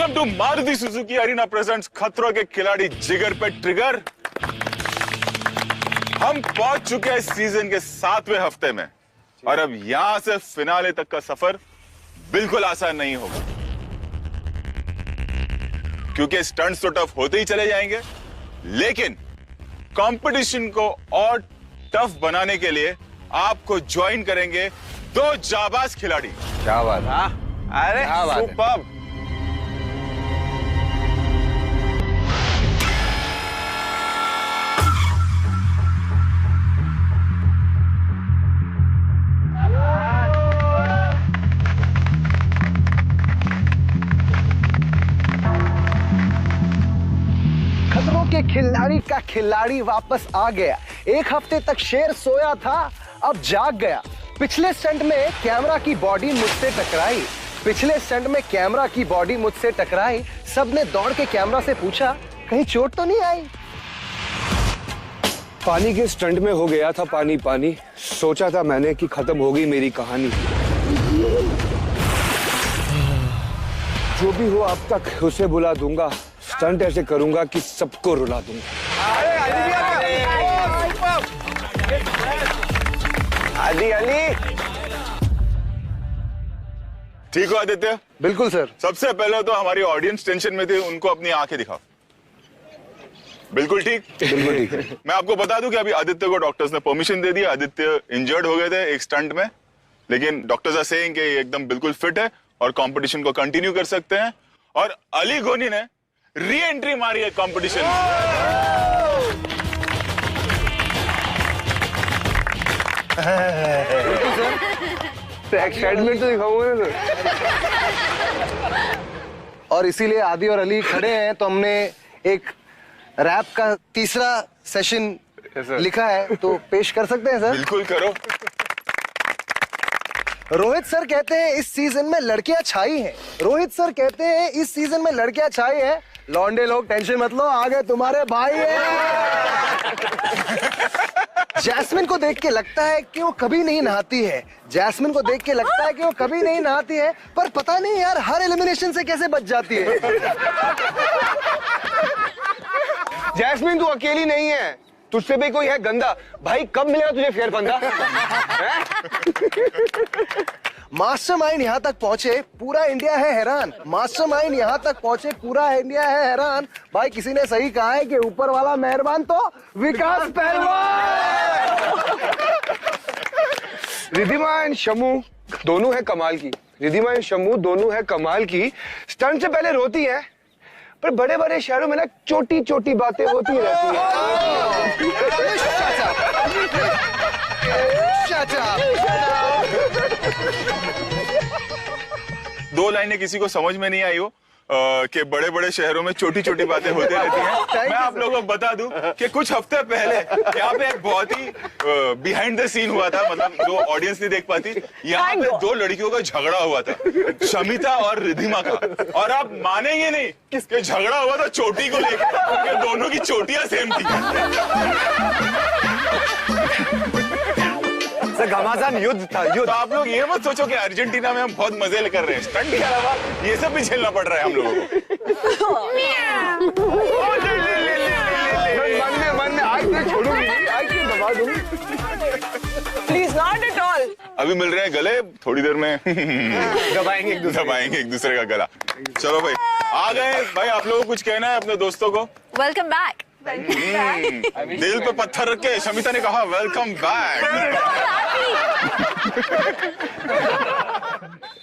Welcome to Maruti Suzuki Arena presents Khatron ke खिलाड़ी जिगर पे ट्रिगर। हम पहुंच चुके हैं सीजन के 7वें हफ्ते में और अब यहां से फिनाले तक का सफर बिल्कुल आसान नहीं होगा, क्योंकि स्टंट्स तो टफ होते ही चले जाएंगे, लेकिन कंपटीशन को और टफ बनाने के लिए आपको ज्वाइन करेंगे दो जाबाज खिलाड़ी। क्या बात है? अरे सुपर्ब। खतरों के खिलाड़ी का खिलाड़ी वापस आ गया। एक हफ्ते तक शेर सोया था, अब जाग गया। पिछले स्टंट में कैमरा की बॉडी मुझसे टकराई। सबने दौड़ के कैमरा से पूछा, कहीं चोट तो नहीं आई? पानी के स्टंट में हो गया था पानी। सोचा था मैंने कि खत्म हो गई मेरी कहानी। जो भी हो अब तक उसे बुला दूंगा। स्टंट ऐसे करूंगा कि सबको रुला दूंगा। अली ठीक हो आदित्य? बिल्कुल सर। सबसे पहले तो हमारी ऑडियंस टेंशन में थी, उनको अपनी आंखें दिखाओ। बिल्कुल ठीक? बिल्कुल ठीक है। मैं आपको बता दूं कि अभी आदित्य को डॉक्टर्स ने परमिशन दे दी। आदित्य इंजर्ड हो गए थे एक स्टंट में, लेकिन डॉक्टर्स आर सेइंग कि एकदम बिल्कुल फिट है और कंपटीशन को कंटिन्यू कर सकते हैं। और अली गोनी ने री एंट्री मारी है कंपटीशन में। एक्साइटमेंट तो दिखाऊंगा। और इसीलिए आदि और अली खड़े हैं, तो हमने एक रैप का तीसरा सेशन लिखा है, तो पेश कर सकते हैं सर? बिल्कुल करो। रोहित सर कहते हैं इस सीजन में लड़कियां छाई हैं। लौंडे लोग टेंशन मत लो, आगे तुम्हारे भाई हैं। जैस्मिन को देख के लगता है कि वो कभी नहीं नहाती है, पर पता नहीं यार हर एलिमिनेशन से कैसे बच जाती है। जैस्मिन तू अकेली नहीं है, तुझसे भी कोई है गंदा। भाई कब मिलेगा तुझे फेयर बंदा? मास्टरमाइंड यहाँ तक पहुंचे, पूरा इंडिया है हैरान। भाई किसी ने सही कहा है कि ऊपर वाला मेहरबान तो विकास पहलवान। रिधिमा एंड शम्मू दोनों है कमाल की। स्टंट से पहले रोती है, पर बड़े बड़े शहरों में ना छोटी छोटी बातें होती रहती हैं। दो लाइनें किसी को समझ में नहीं आई हो कि बड़े बड़े शहरों में छोटी छोटी बातें होती रहती हैं। मैं आप लोगों को बता दूं कि कुछ हफ्ते पहले यहाँ पे एक बहुत ही बिहाइंड द सीन हुआ था, मतलब जो ऑडियंस नहीं देख पाती। यहाँ पे दो लड़कियों का झगड़ा हुआ था, शमिता और रिधिमा का। और आप मानेंगे नहीं कि झगड़ा हुआ था चोटी को लेकर, क्योंकि दोनों की चोटियां सेम थी। घमासान युद्ध था। तो आप लोग ये मत सोचो कि अर्जेंटीना में हम बहुत मजे कर रहे हैं, स्टंट के अलावा ये सब भी झेलना पड़ रहा है हम लोगों को। मन में आज मैं छोड़ूंगी, आज मैं दबा दूंगी। Please not at all. अभी मिल रहे हैं गले, थोड़ी देर में दबाएंगे एक दूसरे का गला। चलो भाई आ गए। भाई आप लोगों को कुछ कहना है अपने दोस्तों को? Welcome back. दिल पे पत्थर रख के शमिता ने कहा वेलकम बैक।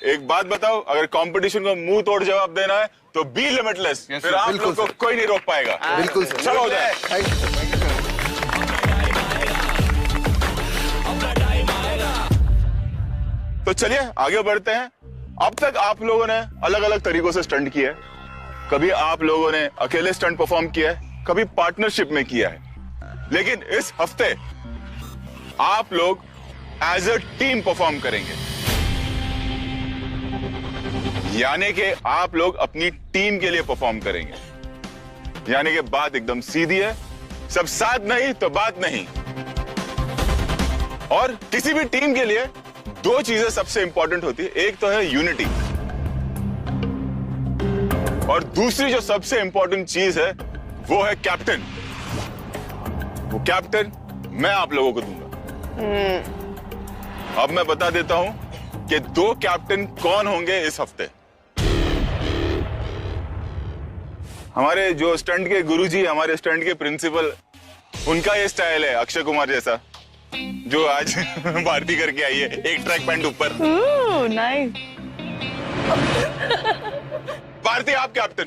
एक बात बताओ, अगर कंपटीशन को मुंह तोड़ जवाब देना है तो बी लिमिटलेस, फिर आप लोग को कोई नहीं रोक पाएगा। बिल्कुल चलो हो जाए। तो चलिए आगे बढ़ते हैं। अब तक आप लोगों ने अलग अलग तरीकों से स्टंट किया है। कभी आप लोगों ने अकेले स्टंट परफॉर्म किया है, कभी पार्टनरशिप में किया है, लेकिन इस हफ्ते आप लोग एज अ टीम परफॉर्म करेंगे। यानी कि आप लोग अपनी टीम के लिए परफॉर्म करेंगे। यानी कि बात एकदम सीधी है, सब साथ नहीं तो बात नहीं। और किसी भी टीम के लिए दो चीजें सबसे इंपॉर्टेंट होती है, एक तो है यूनिटी और दूसरी जो सबसे इंपॉर्टेंट चीज है वो है कैप्टन। वो कैप्टन मैं आप लोगों को दूंगा। अब मैं बता देता हूं कि 2 कैप्टन कौन होंगे इस हफ्ते। हमारे जो स्टंट के गुरुजी, हमारे स्टंट के प्रिंसिपल, उनका ये स्टाइल है अक्षय कुमार जैसा, जो आज भारती करके आई है, एक ट्रैक पैंट ऊपर। नाइस। भारती आप कैप्टन।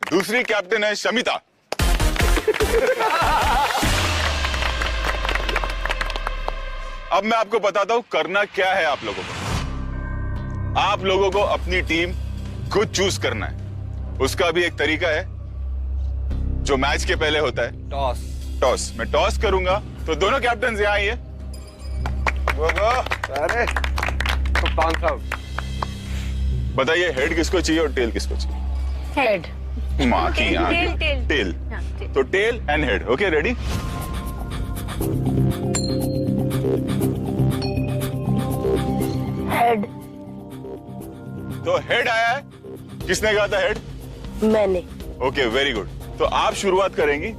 दूसरी कैप्टन है शमिता। अब मैं आपको बताता हूं करना क्या है आप लोगों को। आप लोगों को अपनी टीम खुद चूज करना है। उसका भी एक तरीका है जो मैच के पहले होता है, टॉस। मैं टॉस करूंगा तो दोनों कैप्टन यहां आइए। अरे तो 500। बताइए हेड किसको चाहिए और टेल किसको चाहिए? हेड। माँ की आंख। टेल। टेल। तो tail and head. Okay, ready? Head. तो हेड आया है। किसने कहा था हेड? मैंने। Okay, very good. तो आप शुरुआत करेंगी।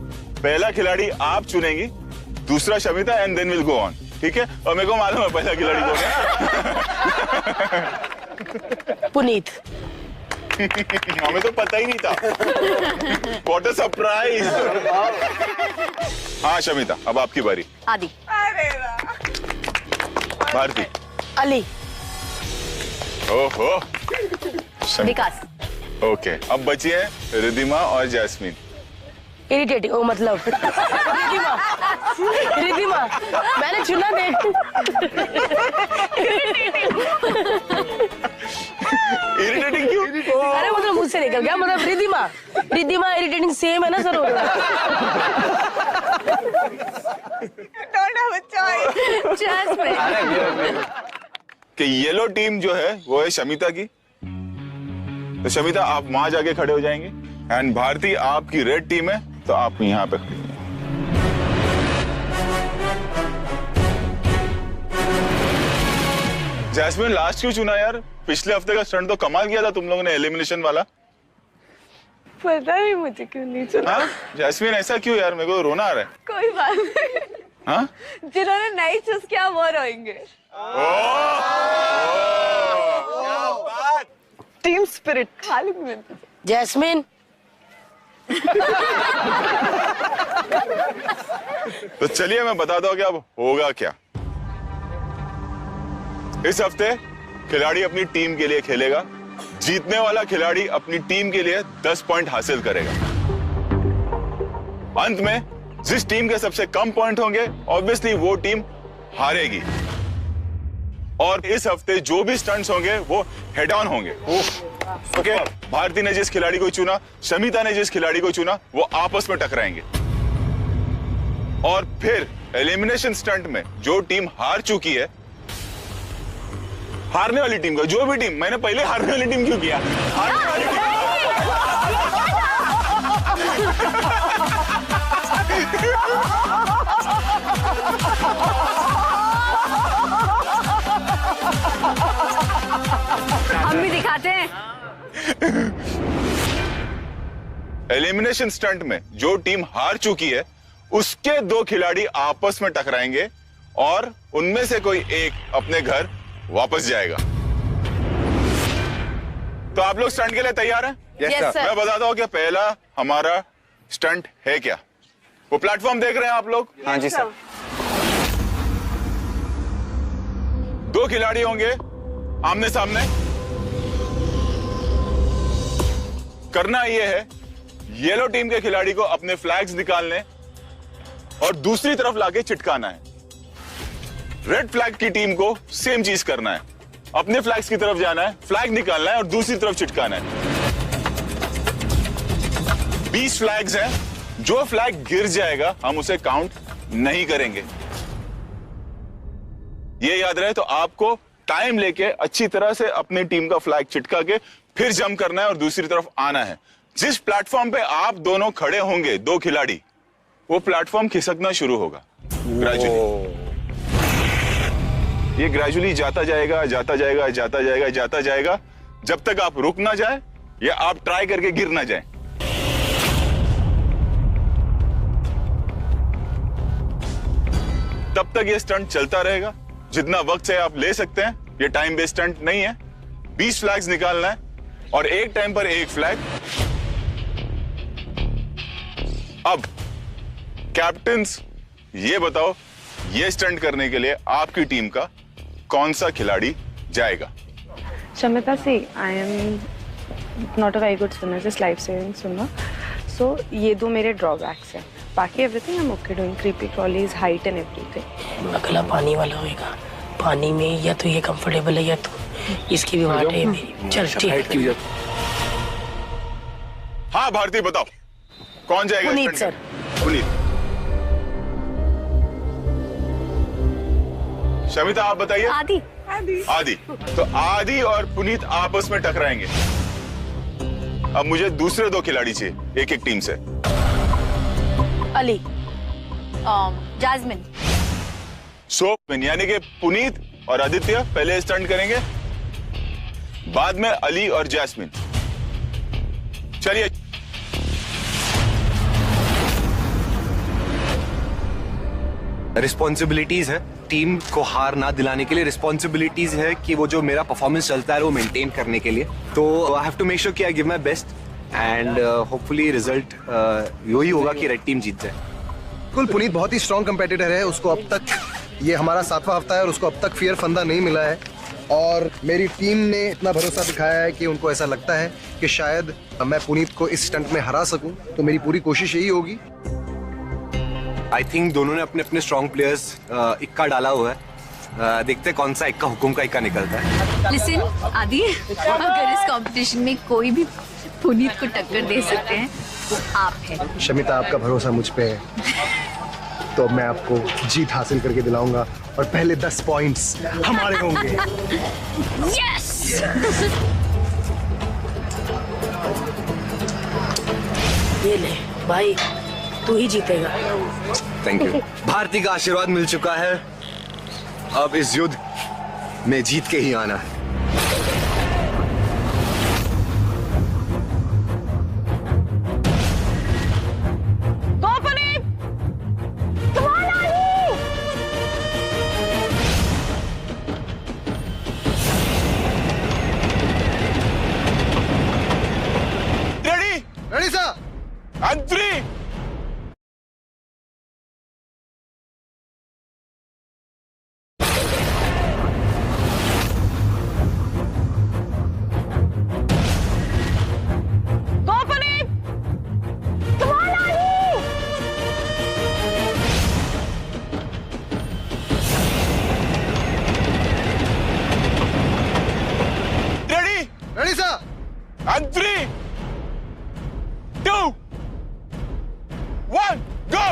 पहला खिलाड़ी आप चुनेंगी, दूसरा Shamita, and then will go on. ठीक है? और मेरे को मालूम है पहला खिलाड़ी कौन है। पुनीत। हमें तो पता ही नहीं था। What a surprise! हाँ शमिता, अब आपकी बारी। आदि। भारती। अली। ओहो। विकास। ओके, अब बची है रिद्धिमा और जैस्मीन। इरिटेटिंग, ओ मतलब रिद्धिमा। रिद्धिमा मैंने चुना दे। इरिटेटिंग क्यों? अरे मतलब मुझसे निकल गया, मतलब रिद्धिमा। रिद्धिमा इरिटेटिंग सेम है ना sir? Don't have a choice. Jasmine। कि येलो टीम जो है वो है शमिता की। तो शमिता आप वहां जाके खड़े हो जाएंगे, एंड भारती आपकी रेड टीम है तो आप यहां पे खड़े हैं। जैस्मिन लास्ट क्यों चुना यार? पिछले हफ्ते का स्टंट तो कमाल किया था तुम लोगों ने, एलिमिनेशन वाला। पता नहीं मुझे क्यों नहीं चुना। हाँ जैस्मिन ऐसा क्यों यार? मेरे को रोना आ रहा है। कोई बात नहीं। हाँ जिन्होंने नहीं चूज किया वो रोएंगे। टीम स्पिरिट खाली में। जैस्मिन। तो चलिए मैं बताता हूँ कि अब होगा क्या। इस हफ्ते खिलाड़ी अपनी टीम के लिए खेलेगा। जीतने वाला खिलाड़ी अपनी टीम के लिए 10 पॉइंट हासिल करेगा। अंत में जिस टीम के सबसे कम पॉइंट होंगे ऑब्वियसली वो टीम हारेगी। और इस हफ्ते जो भी स्टंट्स होंगे वो हेड ऑन होंगे। ओके, भारती ने जिस खिलाड़ी को चुना, शमिता ने जिस खिलाड़ी को चुना, वो आपस में टकराएंगे। और फिर एलिमिनेशन स्टंट में जो टीम हार चुकी है, हारने वाली टीम का, जो भी टीम, मैंने पहले हारने वाली टीम क्यों किया? हारने वाली टीम हम भी दिखाते हैं। एलिमिनेशन स्टंट में जो टीम हार चुकी है उसके 2 खिलाड़ी आपस में टकराएंगे और उनमें से कोई एक अपने घर वापस जाएगा। तो आप लोग स्टंट के लिए तैयार हैं? Yes, sir. मैं बताता हूं कि पहला हमारा स्टंट है क्या। वो प्लेटफॉर्म देख रहे हैं आप लोग? हाँ जी सर। 2 खिलाड़ी होंगे आमने सामने। करना यह है, येलो टीम के खिलाड़ी को अपने फ्लैग्स निकालने और दूसरी तरफ लाके चिटकाना है। रेड फ्लैग की टीम को सेम चीज करना है, अपने फ्लैग्स की तरफ जाना है, फ्लैग निकालना है और दूसरी तरफ चिटकाना है। 20 फ्लैग्स हैं, जो फ्लैग गिर जाएगा हम उसे काउंट नहीं करेंगे। ये याद रहे। तो आपको टाइम लेके अच्छी तरह से अपनी टीम का फ्लैग चिटका के फिर जंप करना है और दूसरी तरफ आना है। जिस प्लेटफॉर्म पे आप दोनों खड़े होंगे 2 खिलाड़ी, वो प्लेटफॉर्म खिसकना शुरू होगा ग्रेजुअली। ये ग्रेजुअली जाता जाएगा, जाता जाएगा, जाता जाएगा, जाता जाएगा, जब तक आप रुक ना जाए या आप ट्राई करके गिर ना जाए। तब तक ये स्टंट चलता रहेगा। जितना वक्त से आप ले सकते हैं, ये टाइम बेस्ड स्टंट नहीं है। 20 फ्लैग्स निकालना है और एक टाइम पर एक फ्लैग। अब कैप्टन्स, ये बताओ, ये स्टंट करने के लिए आपकी टीम का कौन सा खिलाड़ी जाएगा? Shamita, see, I am not a very good swimmer, just life saving swimmer. So ये दो मेरे drawbacks हैं. बाकी everything I'm okay doing, creepy crawlies, height and everything. अगला पानी वाला होएगा। पानी में या तो ये कंफर्टेबल है या तो इसकी भी वाट है मेरी। चल ठीक है। हाँ भारती, बताओ कौन जाएगा? पुनीत सर। पुनीत। शमिता आप बताइए। आदि। आदि। तो आदि और पुनीत आपस में टकराएंगे। अब मुझे दूसरे दो खिलाड़ी चाहिए एक एक टीम से। अली। जैस्मिन। यानी कि पुनीत और आदित्य पहले स्टंट करेंगे, बाद में अली और जैस्मिन। चलिए। रिस्पॉन्सिबिलिटीज है टीम को हार ना दिलाने के लिए। रिस्पॉन्सिबिलिटीज है कि वो जो मेरा परफॉर्मेंस चलता है वो मेंटेन करने के लिए। तो I have to make sure कि I give my best and hopefully result यही होगा कि रेड टीम जीत जाए। बिल्कुल, पुनीत बहुत ही स्ट्रॉन्ग कंपेटिटर है। उसको अब तक, ये हमारा 7वां हफ्ता है और उसको अब तक फेयर फंदा नहीं मिला है। और मेरी टीम ने इतना भरोसा दिखाया है कि उनको ऐसा लगता है कि शायद मैं पुनीत को इस स्टंट में हरा सकूं। तो मेरी पूरी कोशिश यही होगी। आई थिंक दोनों ने अपने अपने स्ट्रॉन्ग प्लेयर्स इक्का डाला हुआ है। देखते हैं कौन सा इक्का हुकुम का इक्का निकलता है। लिसन आदि, अगर इस कंपटीशन में कोई भी पुनीत को टक्कर दे सकते हैं वो आप हैं। शमिता, आपका भरोसा मुझ पे है तो मैं आपको जीत हासिल करके दिलाऊंगा और पहले 10 पॉइंट्स हमारे होंगे। यस। ये ले भाई, तू ही जीतेगा। Thank you. भारती का आशीर्वाद मिल चुका है, अब इस युद्ध में जीत के ही आना है। Ready? Ready sir. And 3, ready sir. and 3, 2, 1, go!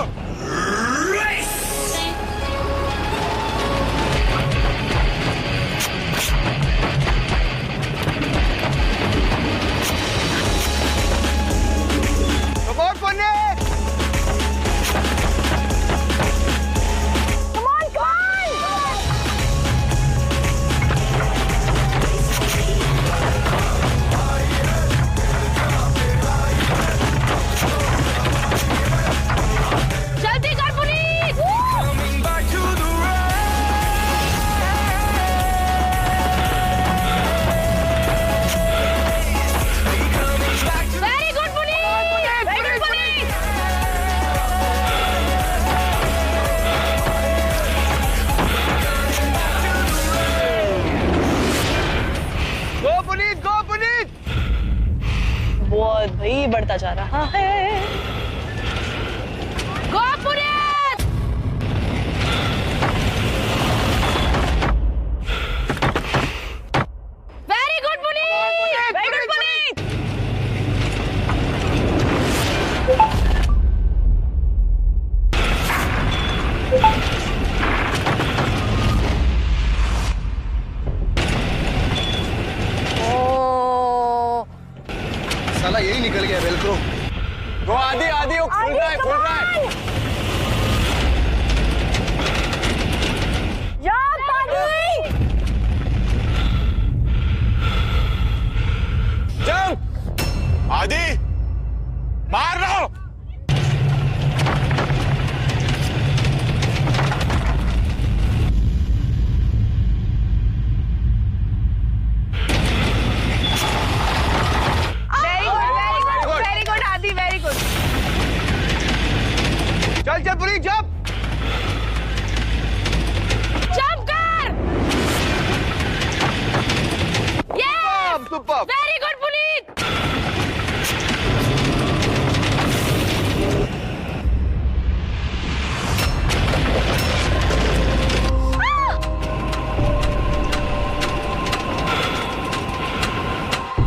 बहुत भाई बढ़ता जा रहा है। Go Puneet! Very good Puneet! Very good Puneet! साला यही निकल गया वेलक्रो। Go जंप जंप कर। Yes, super very good Puneet.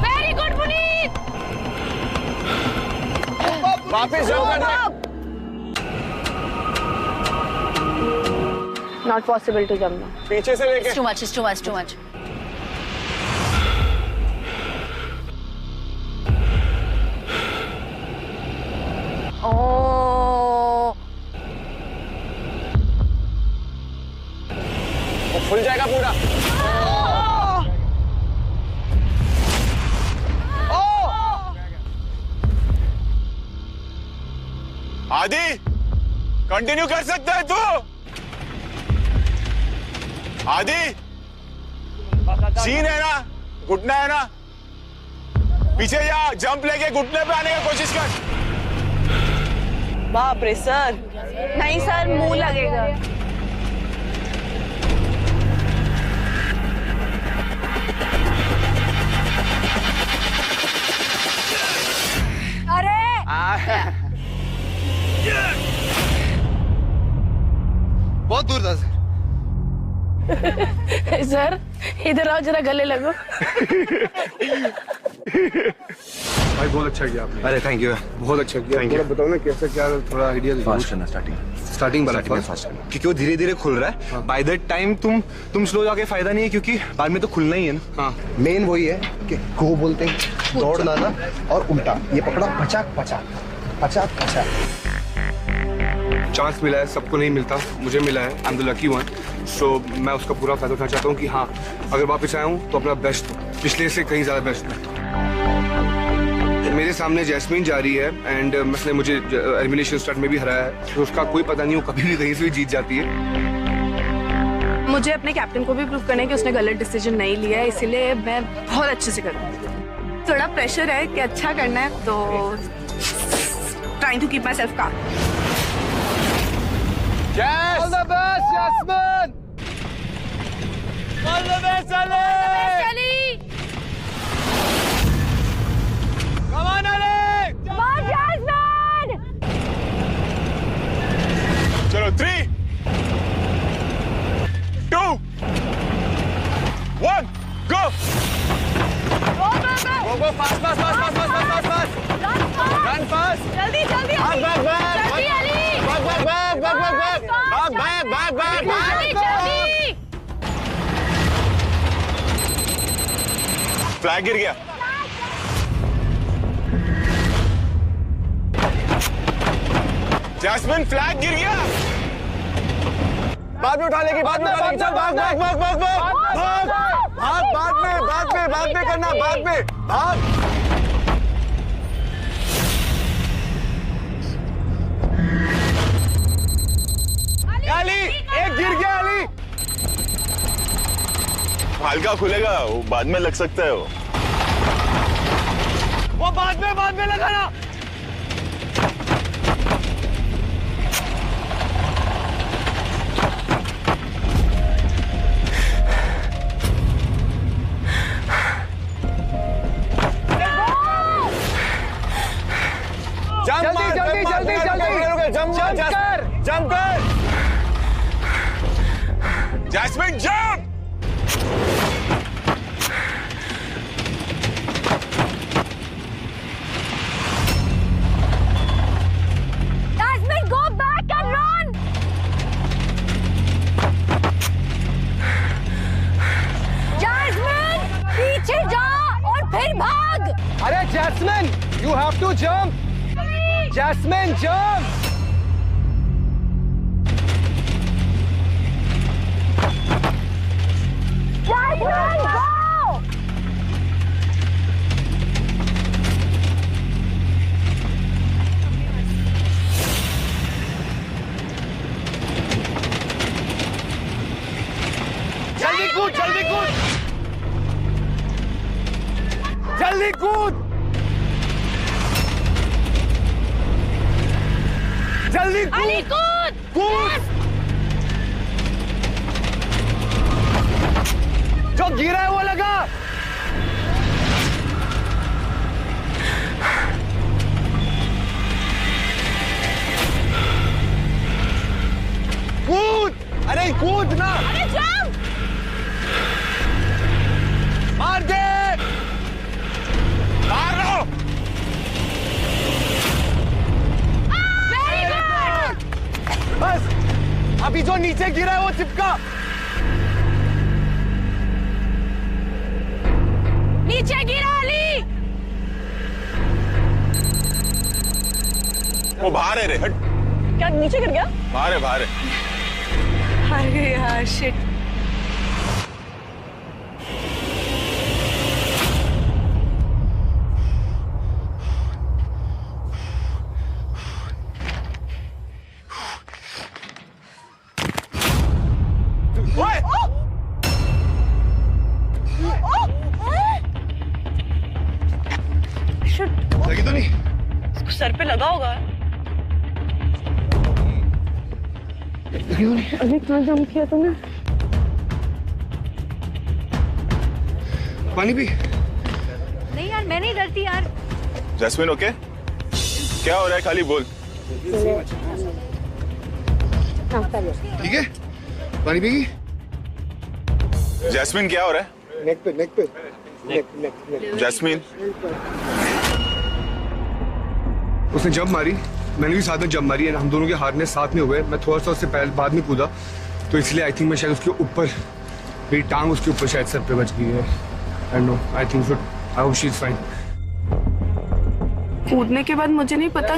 Very good Puneet. वापस जंप करना। Not possible to jump now. पीछे से लेके It's too much, it's too much, too much. Oh. वो खुल जाएगा पूरा। आदि कंटिन्यू कर सकता है तू। आदि सीन है ना, घुटना है ना, पीछे जा, जंप लेके घुटने पे आने की कोशिश कर। बाप रे सर, नहीं सर, मुंह लगेगा। बहुत दूर था सर इधर आओ, जरा गले लगो। भाई बहुत अच्छा किया आपने। अरे थैंक यू, बहुत अच्छा किया। Thank you. थोड़ा बताओ ना कैसे क्या, थोड़ा आइडिया दो। फास्ट करना स्टार्टिंग स्टार्टिंग वाला फास्ट करना, क्योंकि वो धीरे धीरे खुल रहा है। बाय दैट टाइम तुम स्लो जाके फायदा नहीं है, क्योंकि बाद में तो खुलना ही है ना। हाँ, मेन वही है कि गो बोलते हैं दौड़ना ना, और उल्टा ये पकड़ा, पचाक पचाक पचाक पचाक। चांस मिला है, सबको नहीं मिलता, मुझे मिला है। I am the lucky one. So मैं उसका पूरा फायदा उठाना चाहता हूँ कि हाँ, अगर वापस आया हूँ तो अपना बेस्ट हो, पिछले से कहीं ज्यादा बेस्ट हो। मेरे सामने जैस्मीन जा रही है एंड उसने मुझे एलिमिनेशन स्टार्ट में भी हराया है, तो उसका कोई पता नहीं, वो कभी भी कहीं से भी जीत जाती है। मुझे अपने कैप्टन को भी प्रूव करना है कि उसने गलत डिसीजन नहीं लिया है, इसीलिए मैं बहुत अच्छे से करूँगी। थोड़ा प्रेशर है कि अच्छा करना है, तो trying to keep myself calm. All the best, Yasmin! All the best, Ali! Come on, Ali! चलो 3, 2, 1, go! Go fast, fast, fast, fast, fast, fast, fast! Run fast! जल्दी जल्दी Back, back, back! जल्दी Ali, Back, back, back, back, back, back! Back, back, back, back, जल्दी back! जल्दी। Flag गिर गया। Jasmine flag गिर गया। बाद में उठा लेगी, बाद में उठा लेगी। चल भाग, भाग, भाग, भाग, भाग, भाग, भाग, बाद में करना, बाद में, भाग। अली, एक गिर गया अली। हल्का खुलेगा, वो बाद में लग सकता है। वो बाद में लगाना। जंप कर। Jasmine jump. Jasmine, go back and run. Jasmine, पीछे जा और फिर भाग। अरे Jasmine, you have to jump. Jasmine jump. Jasmine, go. जल्दी कूद, जल्दी कूद, जल्दी कूद, जल्दी अली कूद, कूद। अरे कूद ना, अरे जंप। मार दे, मार लो। Very good. बस अभी जो नीचे गिरा है वो चिपका। नीचे गिरा अली। वो बाहर है रे, हट। क्या नीचे गिर गया? बाहर है, बाहर है। अरे यार शिट। लगी तो नहीं? उसको सर पे लगा होगा। अभी इतना जंप किया तुमने। पानी पी। नहीं यार मैं नहीं डरती यार। Jasmine okay? क्या हो रहा है, खाली बोल। ठीक है, पानी पीगी? जैस्मिन क्या हो रहा है? नेक पे नेक। जैस्मिन उसने जंप मारी, मैंने भी साथ में जंप मारी, हम दोनों के हारने साथ में हुए। मैं थोड़ा सा उससे पहले बाद में कूदा, तो इसलिए आई थिंक मैं शायद उसके ऊपर, मेरी टांग उसके ऊपर शायद सर पे बच गई है। I know, I think so, I hope she is fine. कूदने के बाद मुझे नहीं पता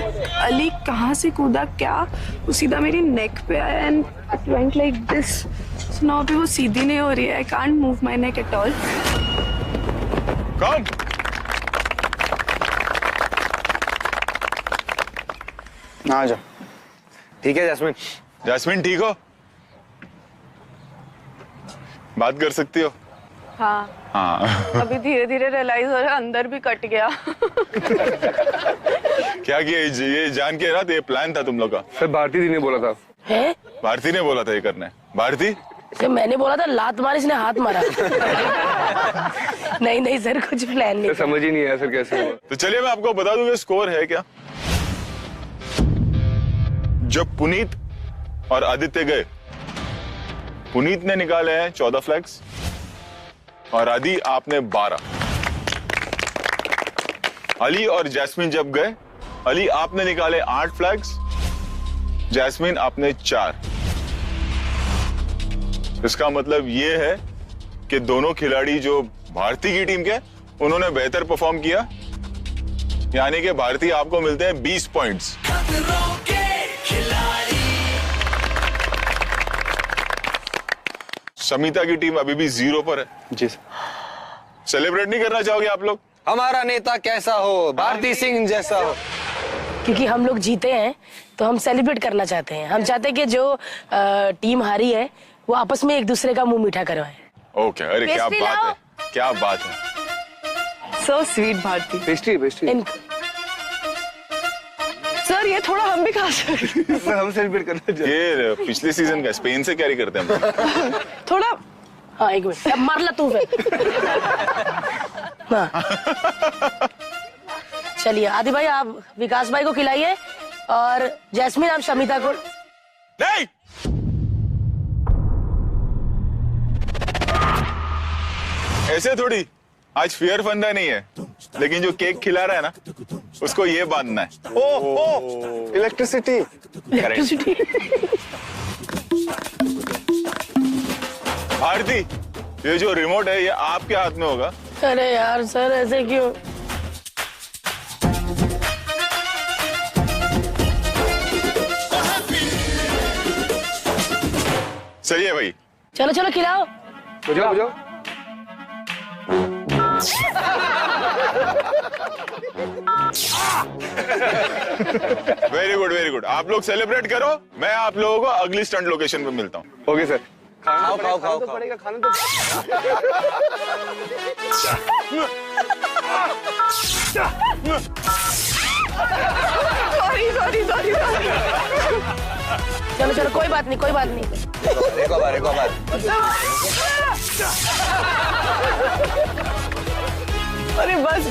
अली कहाँ से कूदा, क्या वो सीधा मेरी नेक पे आया and it went like this. Now अभी वो सीधी नहीं हो रही है। I can't move my neck at all. Come. आ जाओ। ठीक है जैस्मिन। जैस्मिन ठीक हो? बात कर सकती हो? हाँ हाँ। अभी धीरे धीरे रियलाइज हो रहा है अंदर भी कट गया। क्या किया ये जान के रात, ये प्लान था तुम लोग का? सर भारती दी ने बोला था। है भारती ने बोला था ये करना है। भारती सर, मैंने बोला था लात मार, इसने हाथ मारा। नहीं नहीं सर, कुछ प्लान नहीं सर समझ ही नहीं आया सर कैसे हुआ। तो चलिए मैं आपको बता दूं ये स्कोर है क्या। जब पुनीत और आदित्य गए, पुनीत ने निकाले हैं 14 फ्लैग्स और आदि आपने 12। अली और जैस्मिन जब गए, अली आपने निकाले 8 फ्लैग्स, जैस्मिन आपने 4। इसका मतलब ये है कि दोनों खिलाड़ी जो भारती की टीम के, उन्होंने बेहतर परफॉर्म किया, यानी कि भारती आपको मिलते हैं 20 पॉइंट्स। समिता की टीम अभी भी 0 पर है। जी सर। सेलिब्रेट नहीं करना चाहोगे आप लोग? हमारा नेता कैसा हो, भारती सिंह जैसा हो। क्योंकि हम लोग जीते हैं तो हम सेलिब्रेट करना चाहते हैं। हम चाहते हैं कि जो टीम हारी है वो आपस में एक दूसरे का मुंह मीठा करवाए। ओके, अरे क्या पेस्ट्री बात लाओ। है, क्या बात है। So sweet Bharti. Pastry pastry sir ये थोड़ा हम भी खा सकते हैं। हम सेलिब्रेट करना चाहते हैं। ये पिछले सीजन का स्पेन से कैरी करते हैं हम लोग। थोड़ा। हाँ एक मिनट, अब मार ला तू फिर। हाँ। चलिए आदि भाई आप विकास भाई को खिलाइए और जैस्मिन आप शमिता को। नहीं, ऐसे थोड़ी। आज फियर फंडा नहीं है, लेकिन जो केक खिला रहा है ना, उसको ये बांधना है। ओ इलेक्ट्रिसिटी। भारती, ये जो रिमोट है ये आपके हाथ में होगा। अरे यार सर ऐसे क्यों? सही है भाई। चलो चलो खिलाओ। बुझाओ बुझाओ। Very good, very good. आप लोग सेलिब्रेट करो, मैं आप लोगों को अगली स्टंट लोकेशन पे मिलता हूँ। Okay sir. खाओ खाओ खाओ तो पड़ेगा, खाना तो। सॉरी। चलो चलो कोई बात नहीं, कोई बात नहीं। एक बार अरे बस।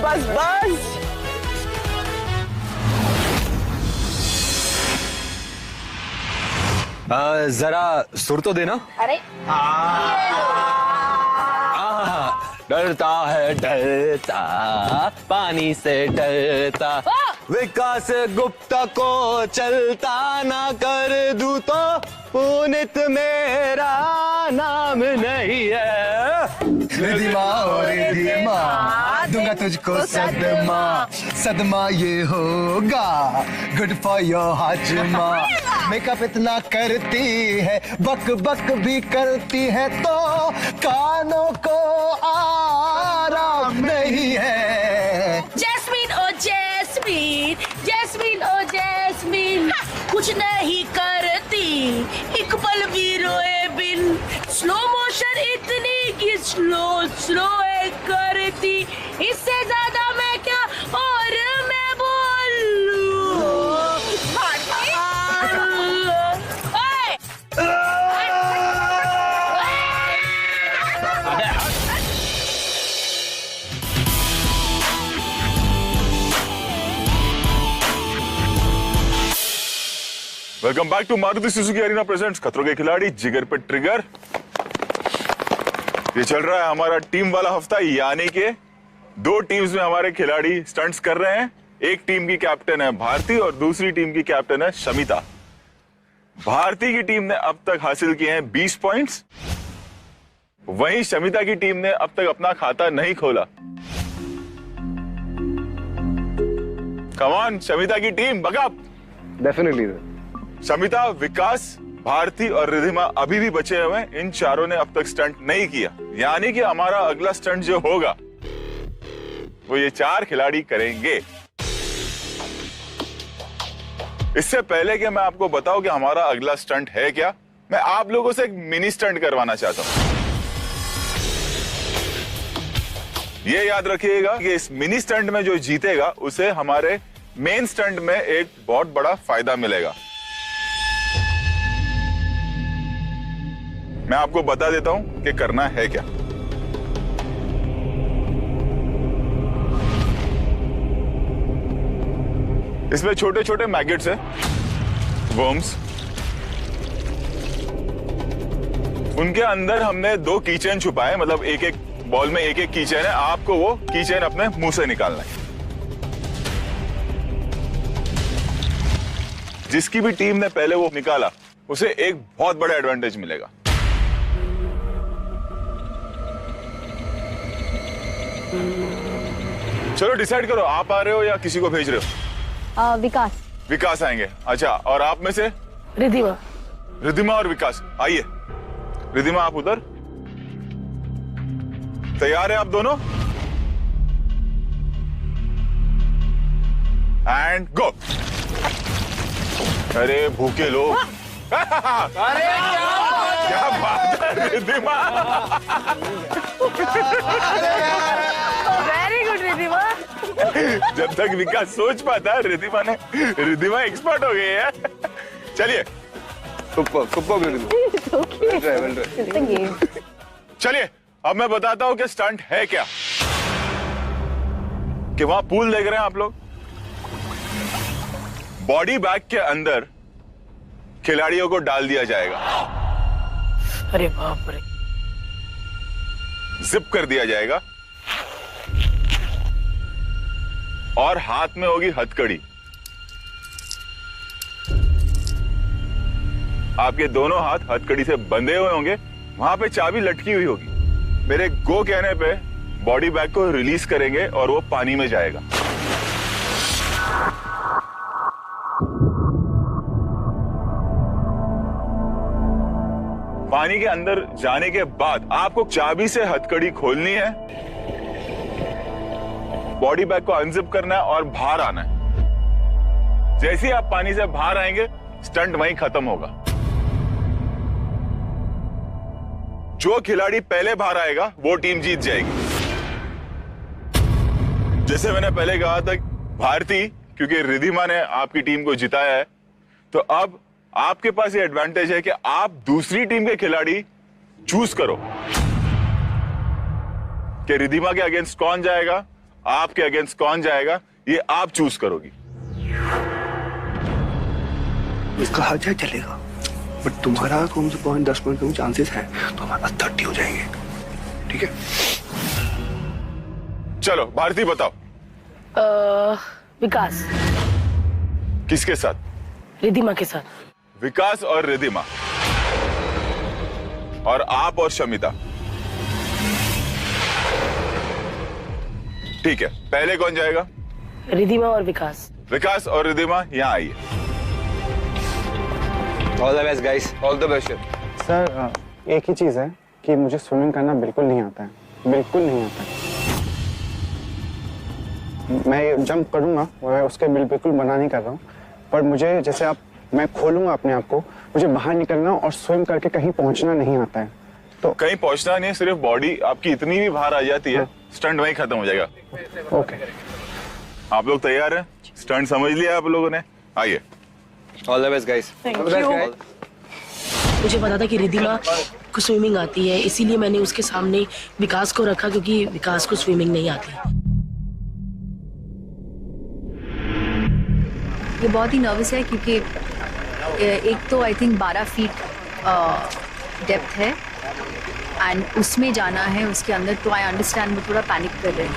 जरा सुर तो देना। अरे डरता है डरता, पानी से डरता, विकास गुप्ता को चलता ना कर दूं तो पुनित मेरा नाम नहीं है। रिधिमा ओ रिधिमा, दूंगा तुझको सदमा, सदमा ये होगा गुड फॉर योर हाजमा। मेकअप इतना करती है, बक बक भी करती है तो कानों को आराम नहीं है। जैस्मीन ओ जैस्मीन, जैस्मीन ओ जैस्मीन, कुछ नहीं करती एक पल भी रोए बिन, स्लो मोशन इतनी की स्लो स्लो करती, इससे ज्यादा मैं क्या और मैं बोलूं। Welcome back to Maruti Suzuki Arena presents Khatron ke खिलाड़ी जिगर पे ट्रिगर। ये चल रहा है हमारा टीम वाला हफ्ता, यानी कि 2 टीम्स में हमारे खिलाड़ी स्टंट्स कर रहे हैं। एक टीम की कैप्टन है भारती और दूसरी टीम की कैप्टन है शमिता। भारती की टीम ने अब तक हासिल किए हैं 20 पॉइंट्स, वहीं शमिता की टीम ने अब तक अपना खाता नहीं खोला। कम ऑन शमिता की टीम, बकअप। डेफिनेटली शमिता, विकास, भारती और रिधिमा अभी भी बचे हुए हैं। इन चारों ने अब तक स्टंट नहीं किया, यानी कि हमारा अगला स्टंट जो होगा वो ये 4 खिलाड़ी करेंगे। इससे पहले कि मैं आपको बताऊं कि हमारा अगला स्टंट है क्या, मैं आप लोगों से एक मिनी स्टंट करवाना चाहता हूं। ये याद रखिएगा कि इस मिनी स्टंट में जो जीतेगा उसे हमारे मेन स्टंट में एक बहुत बड़ा फायदा मिलेगा। मैं आपको बता देता हूं कि करना है क्या। इसमें छोटे छोटे मैगेट्स हैं, वर्म्स। उनके अंदर हमने 2 कीचेन छुपाए, मतलब एक एक बॉल में एक एक कीचेन है। आपको वो कीचेन अपने मुंह से निकालना है। जिसकी भी टीम ने पहले वो निकाला उसे एक बहुत बड़ा एडवांटेज मिलेगा। चलो डिसाइड करो, आप आ रहे हो या किसी को भेज रहे हो? विकास। विकास आएंगे, अच्छा। और आप में से? रिधिमा। रिधिमा और विकास, आइए। रिधिमा आप उधर, तैयार है आप दोनों? And go. अरे भूखे लोग। अरे क्या बात है रिधिमा। Very good Ridhima. जब तक विकास सोच पाता है, रिधिमा एक्सपर्ट हो गई है। चलिए चलिए, अब मैं बताता हूं कि स्टंट है क्या। कि वहां पूल देख रहे हैं आप लोग, बॉडी बैग के अंदर खिलाड़ियों को डाल दिया जाएगा। अरे बाप रे। जिप कर दिया जाएगा और हाथ में होगी हथकड़ी। आपके दोनों हाथ हथकड़ी से बंधे हुए होंगे, वहां पे चाबी लटकी हुई होगी। मेरे गो कहने पे बॉडी बैग को रिलीज करेंगे और वो पानी में जाएगा। पानी के अंदर जाने के बाद आपको चाबी से हथकड़ी खोलनी है, बॉडी बैग को अनजिप करना है और बाहर आना है। जैसे ही आप पानी से बाहर आएंगे, स्टंट वहीं खत्म होगा। जो खिलाड़ी पहले बाहर आएगा वो टीम जीत जाएगी। जैसे मैंने पहले कहा था, भारती, क्योंकि रिधिमा ने आपकी टीम को जिताया है, तो अब आपके पास ये एडवांटेज है कि आप दूसरी टीम के खिलाड़ी चूज करो कि रिधिमा के अगेंस्ट कौन जाएगा, आपके अगेंस्ट कौन जाएगा, ये आप चूज करोगी। कहा जाए चलेगा। बट तुम्हारा कम से कम 10 पॉइंट कम चांसेस है, तो हमारा 30 हो जाएंगे, ठीक है? चलो भारती बताओ। विकास, किसके साथ? रिधिमा के साथ। विकास और रिधिमा, और आप और शमिता। ठीक है, पहले कौन जाएगा? रिधिमा और विकास। विकास और रिधिमा यहाँ आइए। All the best guys. All the best. Sir एक ही चीज़ है कि मुझे स्विमिंग करना बिल्कुल नहीं आता है, बिल्कुल नहीं आता है। मैं जंप करूँगा, मैं उसके बिल्कुल मना नहीं कर रहा हूँ, पर मुझे जैसे मैं खोलूँगा अपने आप को, मुझे बाहर निकलना और स्विम करके कहीं पहुँचना नहीं आता है। तो कहीं पहुंचना नहीं, सिर्फ बॉडी आपकी इतनी भी बाहर आ जाती है, स्टंट वहीं खत्म हो जाएगा। ओके, आप लोग तैयार हैं? स्टंट समझ लिया आप लोगों ने? आइए। All the best guys. मुझे पता था कि रिधिमा को स्विमिंग आती है, इसीलिए मैंने उसके सामने विकास को रखा, क्योंकि विकास को स्विमिंग नहीं आती। ये बहुत ही नर्वस है क्योंकि एक तो आई थिंक 12 फीट डेप्थ है एंड उसमें जाना है उसके अंदर, तो आई अंडरस्टैंड, वो थोड़ा पैनिक कर रहे हैं।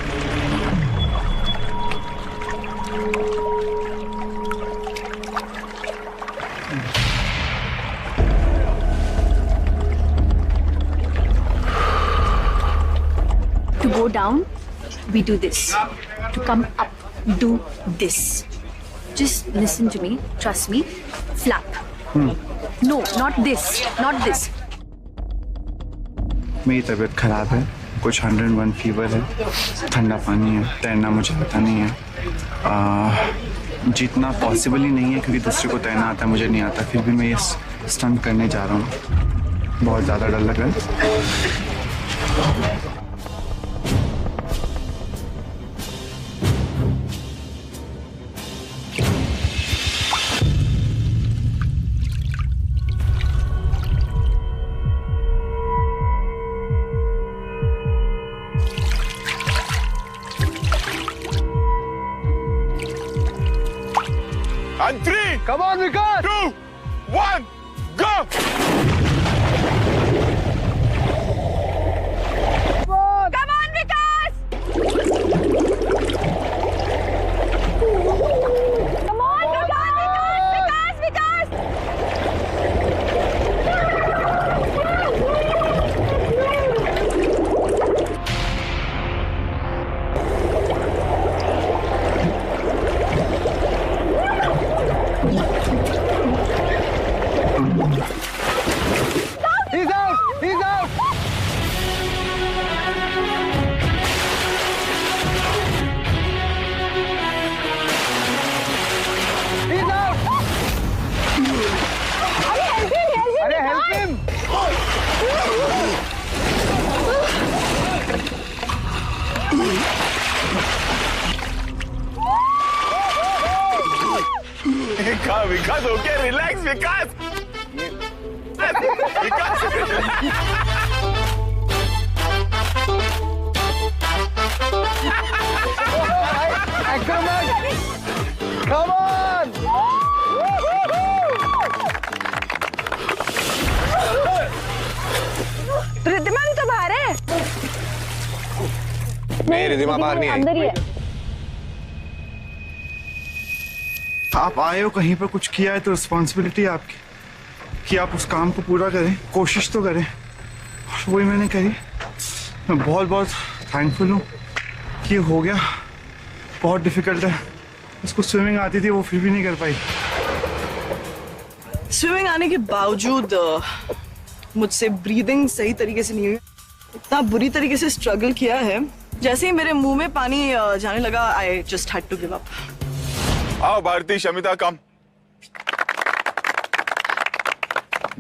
To go down, we do this. To come up, do this. Just listen to me, trust me. Flap. No, not this, not this. मेरी तबीयत खराब है, कुछ 101 फीवर है, ठंडा पानी है, तैरना मुझे पता नहीं है। जीतना पॉसिबल ही नहीं है क्योंकि दूसरे को तैरना आता है, मुझे नहीं आता, फिर भी मैं ये स्टंट करने जा रहा हूँ। बहुत ज़्यादा डर लग रहा है। And 3, Come on, Vikas! 2, 1, go! Come on, Vikas! Come on, Vikas! He's out! He's out! He's out! अरे help him! Vikas okay, relax Vikas. Vikas Acrobat! Come on! Riddhima भी तो बाहर है। नहीं, रिधिमा बाहर नहीं आई। अंदर ही है। आप आए हो कहीं पर, कुछ किया है तो रिस्पॉन्सिबिलिटी आपकी कि आप उस काम को पूरा करें, कोशिश तो करें, और वही मैंने करी। मैं बहुत बहुत थैंकफुल हूँ कि ये हो गया। बहुत डिफिकल्ट है, उसको स्विमिंग आती थी, वो फिर भी नहीं कर पाई। स्विमिंग आने के बावजूद मुझसे ब्रीदिंग सही तरीके से नहीं हुई। इतना बुरी तरीके से स्ट्रगल किया है, जैसे ही मेरे मुंह में पानी जाने लगा, I just had to give up. आओ भारती, शमिता कम।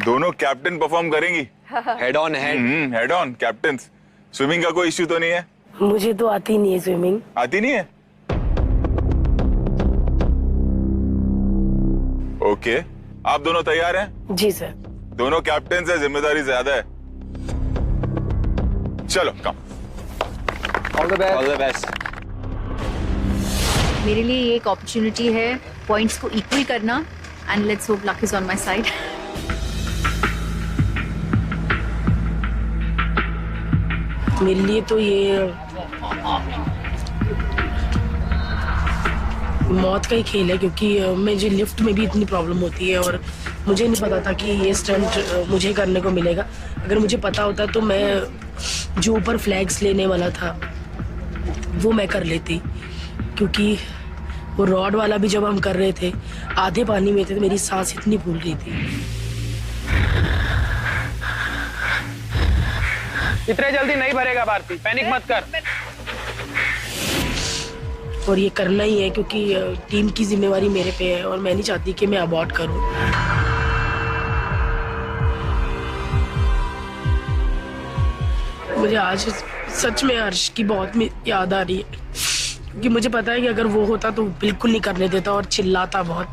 दोनों कैप्टन परफॉर्म करेंगी। Head on head. Head on captain. Swimming का कोई इश्यू तो नहीं है? मुझे तो आती नहीं है स्विमिंग। आती नहीं है? ओके, आप दोनों तैयार हैं? जी सर। दोनों कैप्टन है, जिम्मेदारी ज्यादा है। चलो कम। All the best. All the best. मेरे लिए ये एक अपॉर्चुनिटी है पॉइंट्स को इक्वल करना, and let's hope luck is on my side. मेरे लिए तो ये मौत का ही खेल है, क्योंकि मुझे लिफ्ट में भी इतनी प्रॉब्लम होती है और मुझे नहीं पता था कि ये स्टंट मुझे करने को मिलेगा। अगर मुझे पता होता तो मैं जो ऊपर फ्लैग्स लेने वाला था वो मैं कर लेती, क्योंकि वो रॉड वाला भी जब हम कर रहे थे आधे पानी में थे तो मेरी सांस इतनी फूल रही थी। इतने जल्दी नहीं भरेगा भारती, पैनिक मत कर। और ये करना ही है क्योंकि टीम की जिम्मेवारी मेरे पे है और मैं नहीं चाहती कि मैं अबॉर्ट करूं। मुझे आज सच में हर्ष की बहुत याद आ रही है, क्योंकि मुझे पता है कि अगर वो होता तो बिल्कुल नहीं करने देता और चिल्लाता बहुत,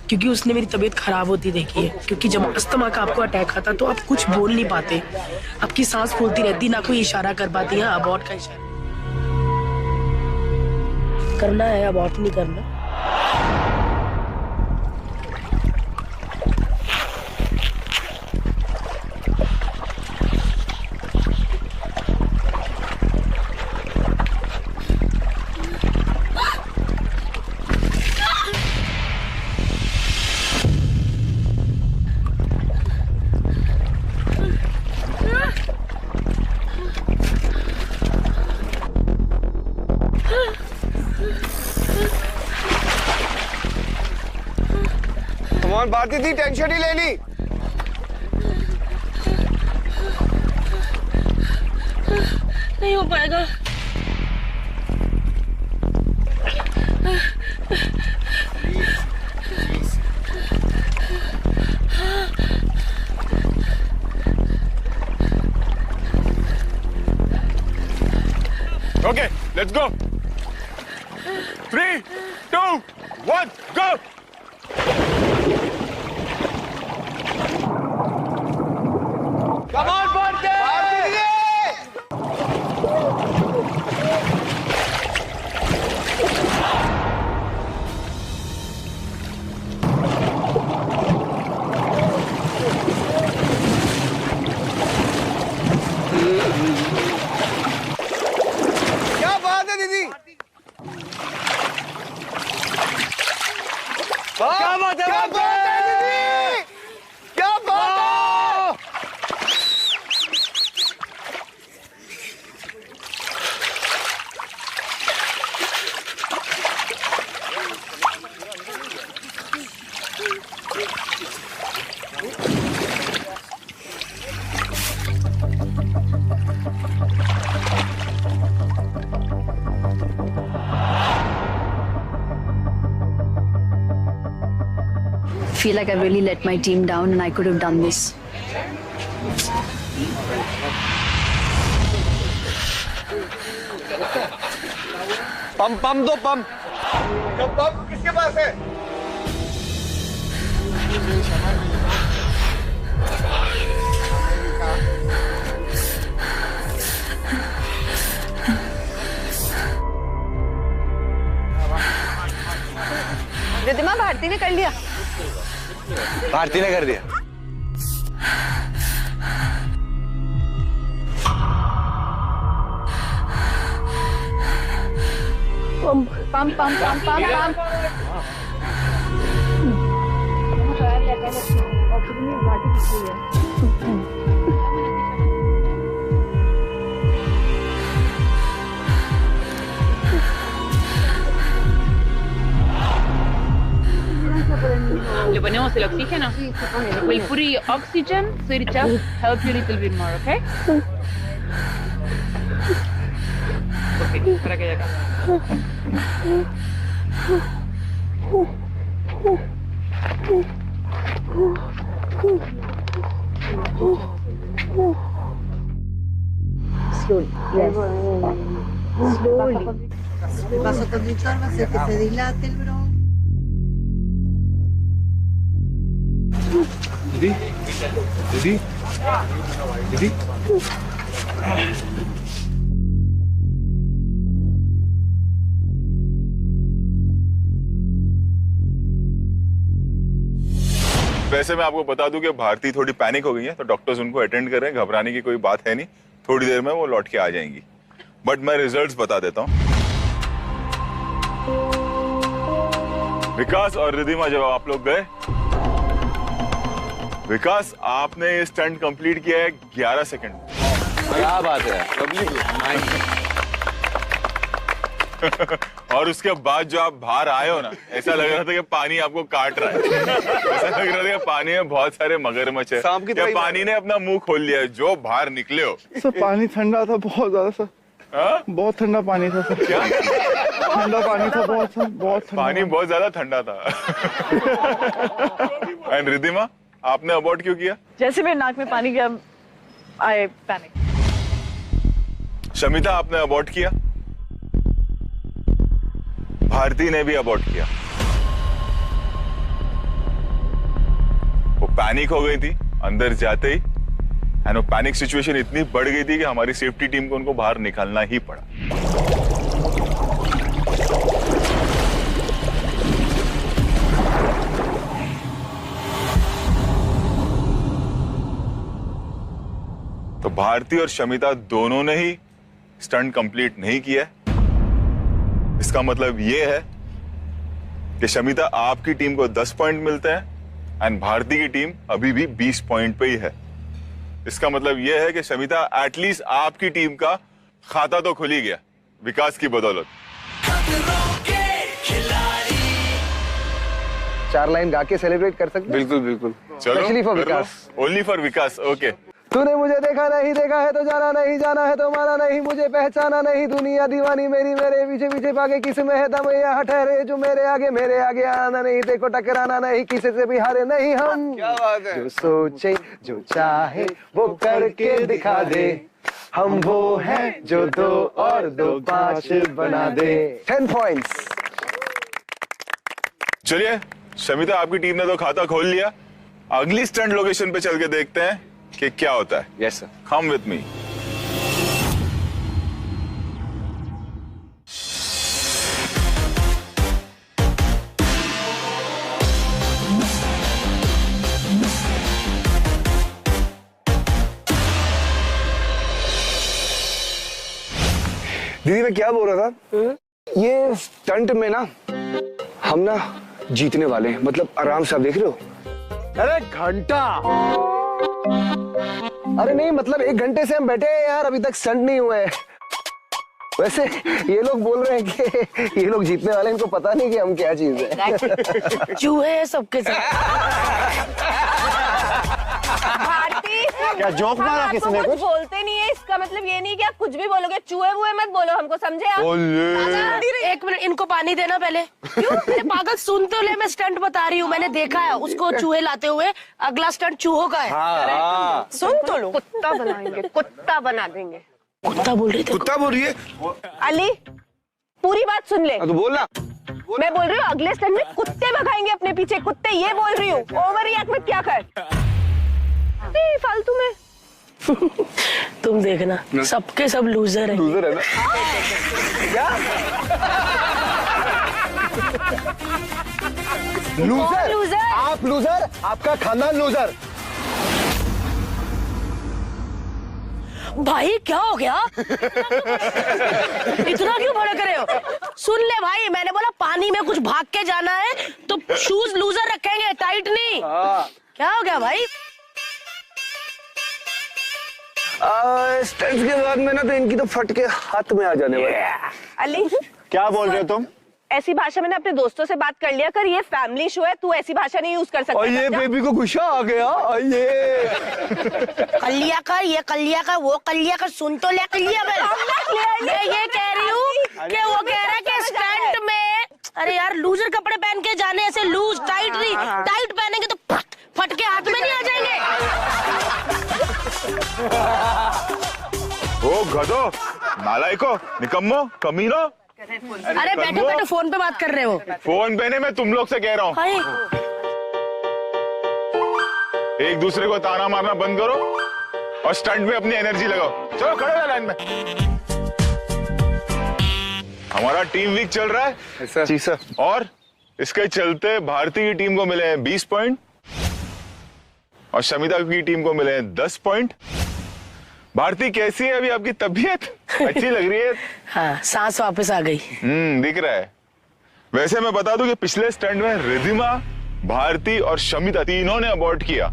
क्योंकि उसने मेरी तबीयत खराब होती देखी है। क्योंकि जब अस्थमा का आपको अटैक आता तो आप कुछ बोल नहीं पाते, आपकी सांस फूलती रहती, ना कोई इशारा कर पाती है। अबॉर्ट का इशारा करना है, अबॉर्ट नहीं करना। भारती दी टेंशन ही लेनी। नहीं हो पाएगा। Okay, let's go. 3, 2, 1, go. Come on, Bhante! क्या बात है दीदी? क्या बात है, क्या बात है दीदी? क्या बात है? I feel like I really let my team down and I could have done this. पम दो पम। पंप किसके पास है? रिद्धिमा, भारती ने कर लिया। भारती ने कर दिया। Pump, pump, pump, pump, pump. Le ponemos el oxígeno. We'll put your oxygen so it just help you a little bit more, okay? Okay, para que acá. Slowly. Yes. Slowly. El vasoconstrictor va a hacer que se dilate el bronco. दीदी, दीदी, दीदी। वैसे मैं आपको बता दूं कि भारती थोड़ी पैनिक हो गई है, तो डॉक्टर्स उनको अटेंड कर रहे हैं, घबराने की कोई बात है नहीं। थोड़ी देर में वो लौट के आ जाएंगी, बट मैं रिजल्ट्स बता देता हूँ। विकास और रिद्धिमा, जब आप लोग गए, विकास आपने ये स्टंट कंप्लीट किया है 11 सेकंड। क्या बात है, और उसके बाद जो आप बाहर आए हो ना, ऐसा लग रहा था कि पानी आपको काट रहा है। ऐसा लग रहा था कि पानी में बहुत सारे मगरमच्छ है, या पानी ने अपना मुंह खोल लिया है। जो बाहर निकले हो सर, पानी ठंडा था बहुत ज्यादा सर। बहुत ठंडा पानी था सर। क्या ठंडा पानी था? बहुत ठंडा पानी बहुत ज्यादा ठंडा था। एंड रिद्धिमा, आपने अबॉर्ट क्यों किया? जैसे मेरे नाक में पानी गया, आई पैनिक। शमिता, आपने अबॉर्ट किया। भारती ने भी अबॉर्ट किया। वो पैनिक हो गई थी अंदर जाते ही, एंड वो पैनिक सिचुएशन इतनी बढ़ गई थी कि हमारी सेफ्टी टीम को उनको बाहर निकालना ही पड़ा। तो भारती और शमिता दोनों ने ही स्टंट कंप्लीट नहीं किया। इसका मतलब ये है कि शमिता, आपकी टीम को 10 पॉइंट मिलते हैं एंड भारती की टीम अभी भी 20 पॉइंट पे ही है। इसका मतलब ये है कि शमिता, एटलीस्ट आपकी टीम का खाता तो खुल ही गया विकास की बदौलत। 4 लाइन गा के सेलिब्रेट कर सकते हैं? बिल्कुल बिल्कुल। चलो, Especially for Vikas. Only for Vikas. Okay. तूने मुझे देखा नहीं, देखा है तो जाना नहीं, जाना है तो माना नहीं, मुझे पहचाना नहीं, दुनिया दीवानी मेरी, मेरे पीछे पीछे भागे, किस में है दम, यहाँ ठहरे जो मेरे आगे आना नहीं, देखो टकराना नहीं, किसी से भी हारे नहीं हम। क्या बात है। जो सोचे जो चाहे वो करके दिखा दे, हम वो हैं जो 2 और 2 5 बना दे। 10 पॉइंट्स। चलिए शमिता, आपकी टीम ने तो खाता खोल लिया। अगली स्टंट लोकेशन पे चल के देखते हैं कि क्या होता है। Yes sir. Come with me. दीदी, मैं क्या बोल रहा था, ये स्टंट में ना हम ना जीतने वाले हैं, मतलब आराम से। आप देख रहे हो? अरे घंटा, अरे नहीं, मतलब 1 घंटे से हम बैठे हैं यार, अभी तक स्टंट नहीं हुए हैं। वैसे ये लोग बोल रहे हैं कि ये लोग जीतने वाले हैं, इनको पता नहीं कि हम क्या चीज है। चूहे हैं सबके साथ। भारती, क्या जोक मारा किसी ने? कुछ बोलते नहीं है, इसका मतलब ये नहीं कि आप कुछ भी बोलोगे। चूहे वुहे मत बोलो हमको, समझे आप? एक मिनट, इनको पानी देना पहले। क्यों? अरे पागल, सुन तो ले, मैं स्टंट बता रही हूँ। मैंने देखा है उसको चूहे लाते हुए। अगला स्टंट चूहों का है। सुन तो लो। कुत्ता बनाएंगे, कुत्ता बना देंगे। कुत्ता बोल रही थी। कुत्ता बोल रही है? अली, पूरी बात सुन ले। तो बोलना। मैं बोल रही हूँ अगले स्टंट में कुत्ते भगाएंगे अपने पीछे, कुत्ते, ये बोल रही हूँ। ओवर रिएक्ट मत क्या कर फालतू में। तुम देखना, सबके सब लूजर है। लूजर है ना? क्या लूजर? लूजर? आप लूजर, आपका खानदान लूजर। भाई क्या हो गया? इतना क्यों भड़क रहे हो? सुन ले भाई, मैंने बोला पानी में कुछ भाग के जाना है तो शूज लूजर रखेंगे, टाइट नहीं। क्या हो गया भाई? स्टंट्स के बाद में ना तो इनकी तो फट के हाथ में आ जाने वाली। अली, क्या बोल रहे हो तुम? ऐसी भाषा मैंने अपने दोस्तों से बात कर लिया कर, ये फैमिली शो है, तू ऐसी भाषा नहीं यूज कर सकता। और ये बेबी को गुस्सा आ गया। ये कलिया कर, ये कलिया कर, वो कलिया कर, सुन तो ले कलिया कर। मैं ये कह रही हूँ कि वो कह रहा है कि स्टंट में, अरे यार लूजर कपड़े पहन के जाने, ऐसे लूज टाइट नहीं, टाइट पहनेंगे तो फट के हाथ में नहीं आ जाएंगे। ओ गधो, नालायको, निकम्मो, कमीनो। अरे बैठो बैठो, फोन पे बात कर रहे हो। फोन पे नहीं, मैं तुम लोग से कह रहा हूँ। एक दूसरे को ताना मारना बंद करो और स्टंट में अपनी एनर्जी लगाओ। चलो खड़े हो लाइन में। हमारा टीम वीक चल रहा है। जी सर। और इसके चलते भारतीय की टीम को मिले हैं 20 पॉइंट और शमिता की टीम को मिले हैं 10 पॉइंट। भारती कैसी है अभी आपकी तबीयत? अच्छी लग रही है। हाँ, सांस वापस आ गई। दिख रहा है। वैसे मैं बता दूं कि पिछले स्टंट में रिद्धिमा, भारती और शमिता तीनों ने अबॉर्ट किया।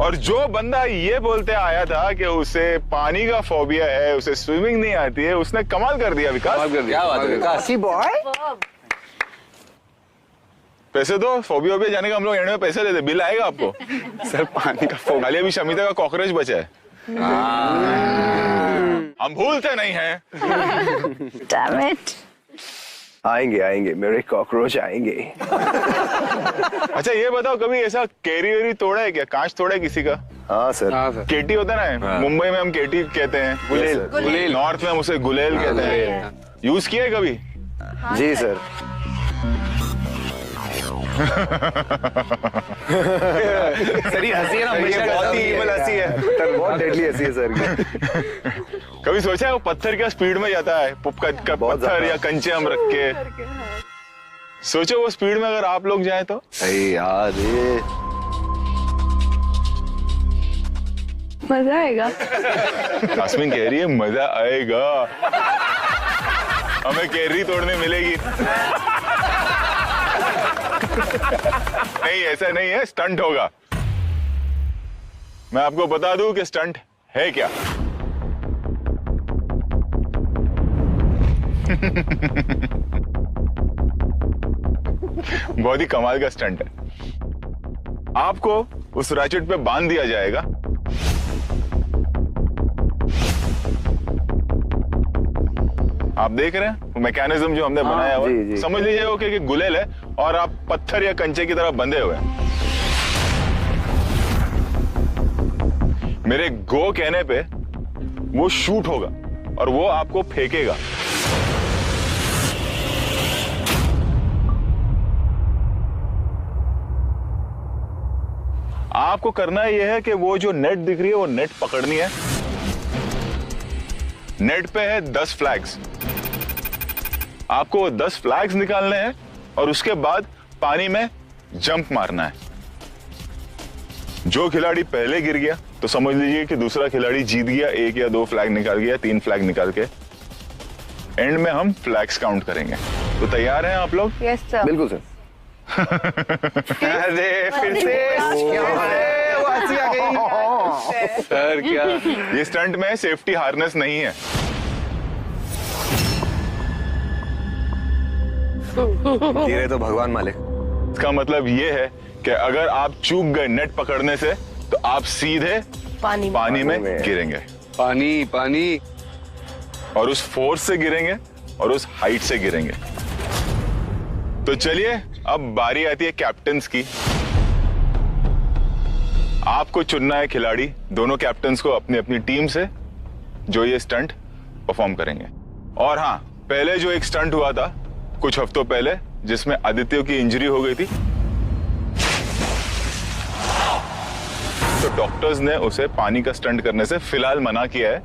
और जो बंदा ये बोलते आया था कि उसे पानी का फोबिया है, उसे स्विमिंग नहीं आती है, उसने कमाल कर दिया विकास। क्या बात है विकास? पैसे दो, फोबिया पे जाने का हम लोग एंड में पैसे देते, बिल आएगा आपको। सर पानी का फोबिया। खाली अभी शमिता का कॉकरोच बचा है। हम भूलते नहीं हैं। Damn it. आएंगे मेरे कॉकरोच आएंगे। अच्छा ये बताओ, कभी ऐसा कैरी वेरी तोड़ा है क्या? कांच तोड़ा है किसी का? हाँ सर। केटी होता है ना, मुंबई में हम केटी कहते हैं, गुलेल। नॉर्थ में हम उसे गुलेल कहते हैं। यूज किया है कभी? जी सर। सर ये हंसी है ना, ये बहुत ही इविल हंसी है, बहुत डेडली हंसी है सर। कभी सोचा है वो पत्थर क्या स्पीड में जाता है? पत्थर या कंचे हम रख के सोचो वो स्पीड में अगर आप लोग जाए तो। सही याद है। मजा आएगा। जास्मिन कह रही है मजा आएगा, हमें कैरी तोड़ने मिलेगी। नहीं ऐसा नहीं है, स्टंट होगा। मैं आपको बता दूं कि स्टंट है क्या। बहुत ही कमाल का स्टंट है। आपको उस रैकेट पे बांध दिया जाएगा। आप देख रहे हैं मैकेनिज्म जो हमने बनाया हुआ, समझ लीजिए वो कि गुलेल है और आप पत्थर या कंचे की तरह बंधे हुए हैं। मेरे गो कहने पे वो शूट होगा और वो आपको फेंकेगा। आपको करना यह है कि वो जो नेट दिख रही है वो नेट पकड़नी है। नेट पे है 10 फ्लैग्स। आपको वो 10 फ्लैग्स निकालने हैं और उसके बाद पानी में जंप मारना है। जो खिलाड़ी पहले गिर गया तो समझ लीजिए कि दूसरा खिलाड़ी जीत गया। 1 या 2 फ्लैग निकाल गया, 3 फ्लैग निकाल के एंड में हम फ्लैग्स काउंट करेंगे। तो तैयार हैं आप लोग? Yes sir. बिल्कुल सर। अरे फिर से वो हंसी आ गई। सर क्या? ये स्टंट में सेफ्टी हार्नेस नहीं है। धीरे तो भगवान मालिक। इसका मतलब ये है कि अगर आप चूक गए नेट पकड़ने से तो आप सीधे पानी में गिरेंगे। पानी और उस फोर्स से गिरेंगे और उस हाइट से गिरेंगे। तो चलिए अब बारी आती है कैप्टन्स की। आपको चुनना है खिलाड़ी, दोनों कैप्टन्स को अपनी अपनी टीम से, जो ये स्टंट परफॉर्म करेंगे। और हाँ, पहले जो एक स्टंट हुआ था कुछ हफ्तों पहले जिसमें आदित्य की इंजरी हो गई थी, तो डॉक्टर्स ने उसे पानी का स्टंट करने से फिलहाल मना किया है।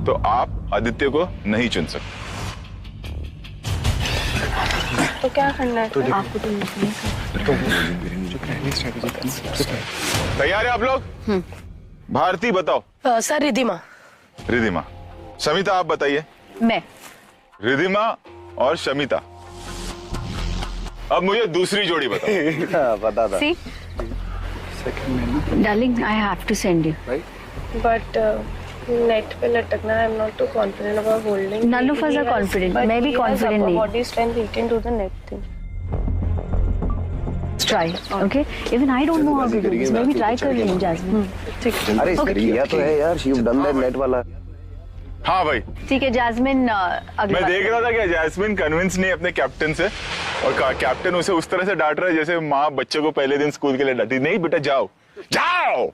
तो आप आदित्य को नहीं चुन सकते। तो क्या करना है? आपको तो तैयार है आप लोग? भारती बताओ। सर रिद्धिमा। रिद्धिमा। शमिता आप बताइए। मैं। रिद्धिमा और शमिता। अब मुझे दूसरी जोड़ी बताओ। पता था। See? Darling, I have to send you. But net पे लटकना, I am not too confident about holding. None of us are confident. मैं भी confident नहीं। Body strength, he can do the net thing. Try, okay? Even I don't know how to do this. मैं भी try कर रही हूँ, Jasmine. ठीक है। अरे किया तो है यार, you've done that नेट वाला। हाँ भाई ठीक है जैस्मिन, अगली मैं बार। देख रहा था कि जैस्मिन कन्विंस नहीं अपने कैप्टन से, और कैप्टन उसे उस तरह से डांट रहा है जैसे माँ बच्चे को पहले दिन स्कूल के लिए डांटी। नहीं बेटा जाओ जाओ।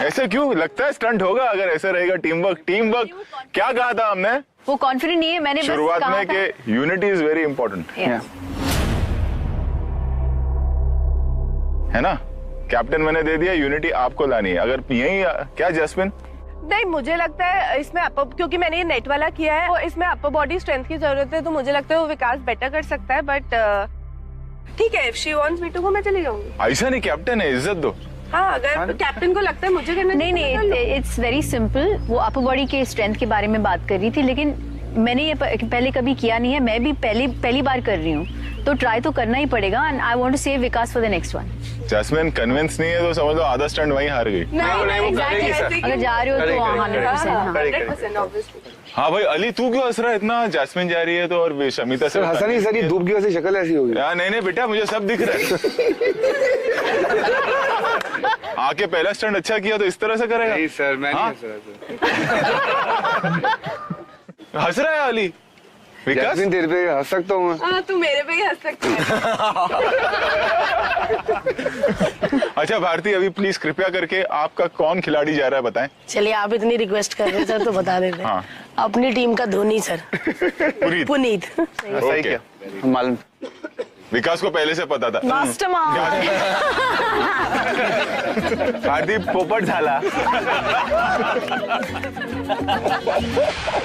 ऐसे क्यों लगता है स्टंट होगा अगर ऐसा रहेगा? टीम वर्क क्या कहा था हमने? वो कॉन्फिडेंट नहीं है, मैंने बस शुरुआत कहा में कि यूनिटी इज वेरी इंपॉर्टेंट, है ना? कैप्टन मैंने दे दिया, यूनिटी आपको लानी है। अगर यही क्या जैस्मिन? नहीं, मुझे लगता है इसमें क्योंकि मैंने ये नेट वाला किया है और इसमें अपर बॉडी स्ट्रेंथ की जरूरत है, तो मुझे लगता है वो विकास बेटर कर सकता है। बट ठीक है, if she wants me to go, मैं चली जाऊंगी। ऐसा नहीं, कैप्टन है, इज्जत दो। हाँ, अगर कैप्टन को लगता है मुझे करना नहीं, इट्स वेरी सिंपल। वो अपर बॉडी के स्ट्रेंथ के बारे में बात कर रही थी, लेकिन मैंने ये पहले कभी किया नहीं है, मैं भी पहली बार कर रही हूँ, तो ट्राई तो करना ही पड़ेगा। And I want to save Vikas for the next one. Jasmine convince नहीं है तो समझ लो आधा स्टंट वहीं हार गई। नहीं, एग्जैक्टली, अगर जा रही हो तो 100%। हाँ भाई, अली तू क्यों हंस रहा है इतना? जैस्मिन जा रही है तो, और शमिता से हंसा नहीं सर, ये धूप की वजह से शक्ल ऐसी होगी। नहीं बेटा, मुझे सब दिख रहा है। आके पहला स्टंट अच्छा किया तो इस तरह से करेगा? नहीं सर, मैं नहीं हंस रहा सर। हंस रहा है अली? विकास तेरे पे हंस सकता हूँ मैं। हाँ, तू मेरे पे ही हंस सकती है। अच्छा भारती, अभी प्लीज कृपया करके आपका कौन खिलाड़ी जा रहा है बताएं। चलिए, आप इतनी रिक्वेस्ट कर रहे हैं सर तो बता देते हैं। हाँ। अपनी टीम का धोनी सर, पुनीत। सही क्या मालूम। विकास को पहले से पता था। मास्टरमाइंड। भारती पोपट झाला।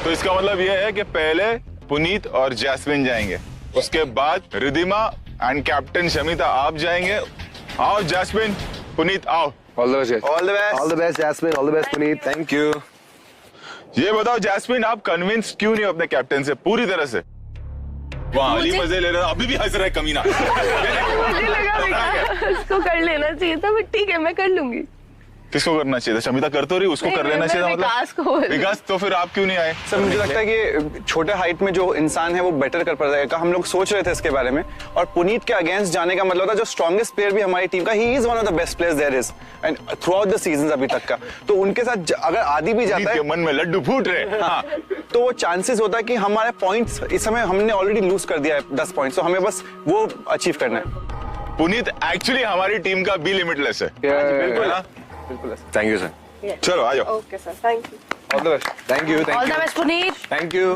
तो इसका मतलब ये है कि पहले पुनीत और जैस्मिन जाएंगे, उसके बाद रिद्धिमा एंड कैप्टन शमिता आप जाएंगे। आओ जैस्मिन, पुनीत आओ। All the best. All the best. All the best Jasmine, all the best Puneet. Thank you. ये बताओ जैस्मिन, आप कन्विंस क्यों नहीं हो अपने कैप्टन से पूरी तरह से? वहाँ अली मजे ले रहा है, अभी भी हंस रहा है कमीना। मुझे लगा विकास उसको कर लेना चाहिए था, बट ठीक है, मैं कर लूंगी। किसको करना चाहिए था? शमिता कर तो रही, उसको कर लेना चाहिए था। विकास को। विकास, तो फिर आप क्यों नहीं आए? सर मुझे लगता है कि छोटे हाइट में जो इंसान है वो बेटर कर पाएगा। हम लोग सोच रहे थे इसके बारे में, और पुनीत के अगेंस्ट जाने का मतलब था जो स्ट्रॉन्गेस्ट प्लेयर भी हमारी टीम का, he is one of the best players there is and throughout the season अभी तक का। तो उनके साथ अगर आदि भी जाता है, मन में लड्डू फूट रहे। हाँ। तो वो चांसेस होता है कि हमारे पॉइंट्स इस समय हमने ऑलरेडी लूज कर दिया है 10 पॉइंट्स, तो हमें बस वो अचीव करना है। पुनीत एक्चुअली हमारी टीम का बी लिमिटलेस है। बिल्कुल। Thank you sir. चलो आ जाओ। Okay sir, thank you. All the best. Thank you. All the best Puneet. Thank you.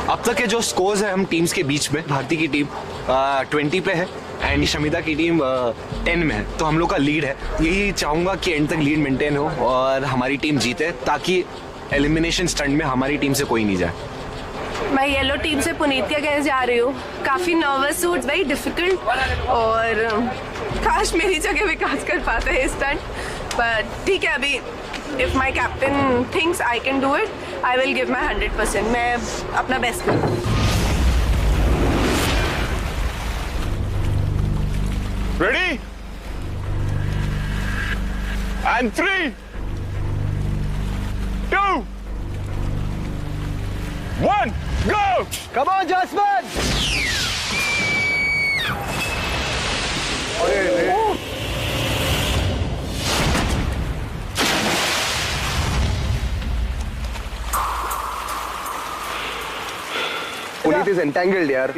अब तक के जो स्कोर्स है हम टीम्स के बीच में, भारती की टीम 20 पे है एंड शमिता की टीम 10 में है, तो हम लोग का लीड है। यही चाहूंगा कि एंड तक लीड मेंटेन हो और हमारी टीम जीते, ताकि एलिमिनेशन स्टंट में हमारी टीम से कोई नहीं जाए। मैं येलो टीम से पुनीत के अगेंस्ट जा रही हूँ। काफी नर्वस हूँ, वेरी डिफिकल्ट, और काश मेरी जगह विकास कर पाता है स्टंट, बट ठीक है। अभी if my captain thinks I can do it, I will give my 100%। मैं अपना बेस्ट करूँ। Ready and 3, 2, 1, go! Come on, Jasmine! Puneet is entangled, yaar.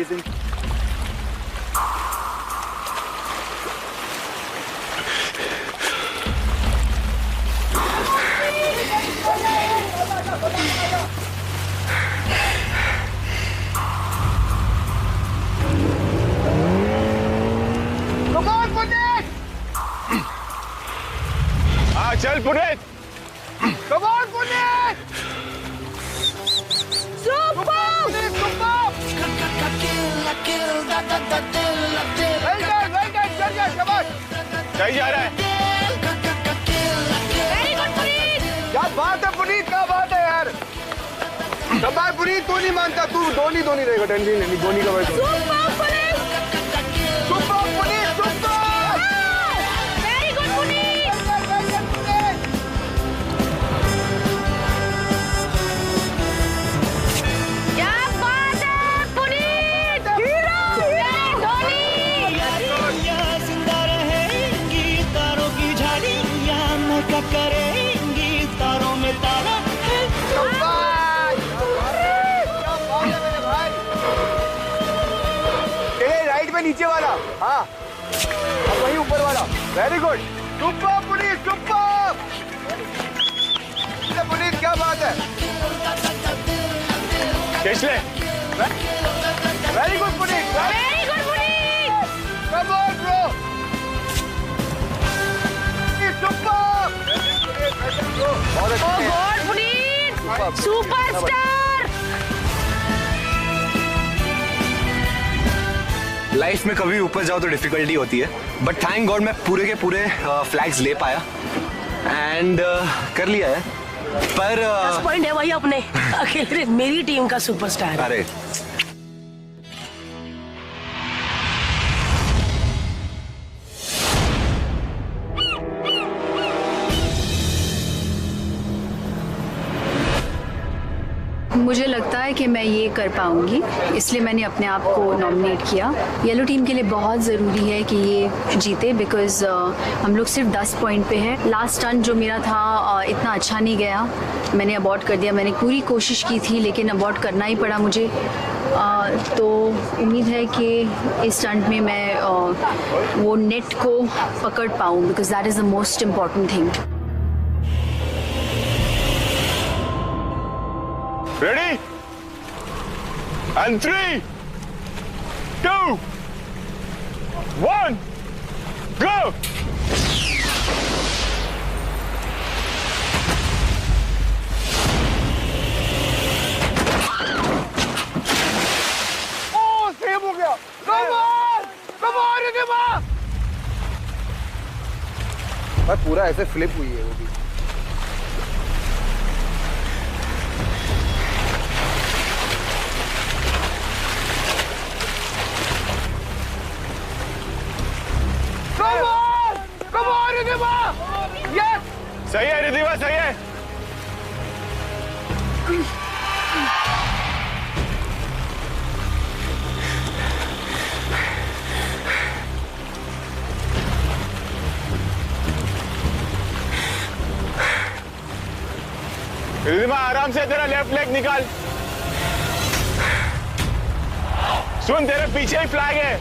हाँ चल पुनीत। Come on, Puneet! सही जा रहा है। क्या बात है पुनीत, क्या बात है यार। कमाल पुनीत, तू नहीं मानता, तू धोनी रहेगा, टेंशन नहीं, धोनी का भाई। Super Puneet, super. Very good Puneet. क्या बात है पुनीत, हीरो धोनी। जिंदा रहेंगी तारों की झाड़ियां, महका करेंगी तारों में तारा है। राइट में नीचे वाला, हाँ, और वही ऊपर वाला। Very good, super Puneet, super. Puneet क्या बात है। खींच ले। Very good Puneet, very good Puneet. Come on bro, super. Oh God Puneet, superstar. Life में कभी ऊपर जाओ तो डिफिकल्टी होती है, बट थैंक गॉड मैं पूरे के पूरे फ्लैग्स ले पाया एंड कर लिया है। पर 10 पॉइंट है भाई अपने अकेले मेरी टीम का सुपरस्टार। अरे मुझे लगता है कि मैं ये कर पाऊंगी, इसलिए मैंने अपने आप को नॉमिनेट किया। येलो टीम के लिए बहुत ज़रूरी है कि ये जीते, बिकॉज हम लोग सिर्फ 10 पॉइंट पे हैं। लास्ट स्टंट जो मेरा था इतना अच्छा नहीं गया, मैंने अबॉर्ट कर दिया। मैंने पूरी कोशिश की थी लेकिन अबॉर्ट करना ही पड़ा मुझे। तो उम्मीद है कि इस स्टंट में मैं वो नेट को पकड़ पाऊँ, because that is the most important thing. Ready? And 3, 2, 1, go! Oh, save हो गया। Come on, Riddhima. भाई पूरा ऐसे फ्लिप हुई है वो भी। Come on, Riddhima. Yes! सही है रिद्धिमा, सही है। रिद्धिमा आराम से तेरा लेफ्ट लेग निकाल। सुन, तेरे पीछे ही फ्लैग है।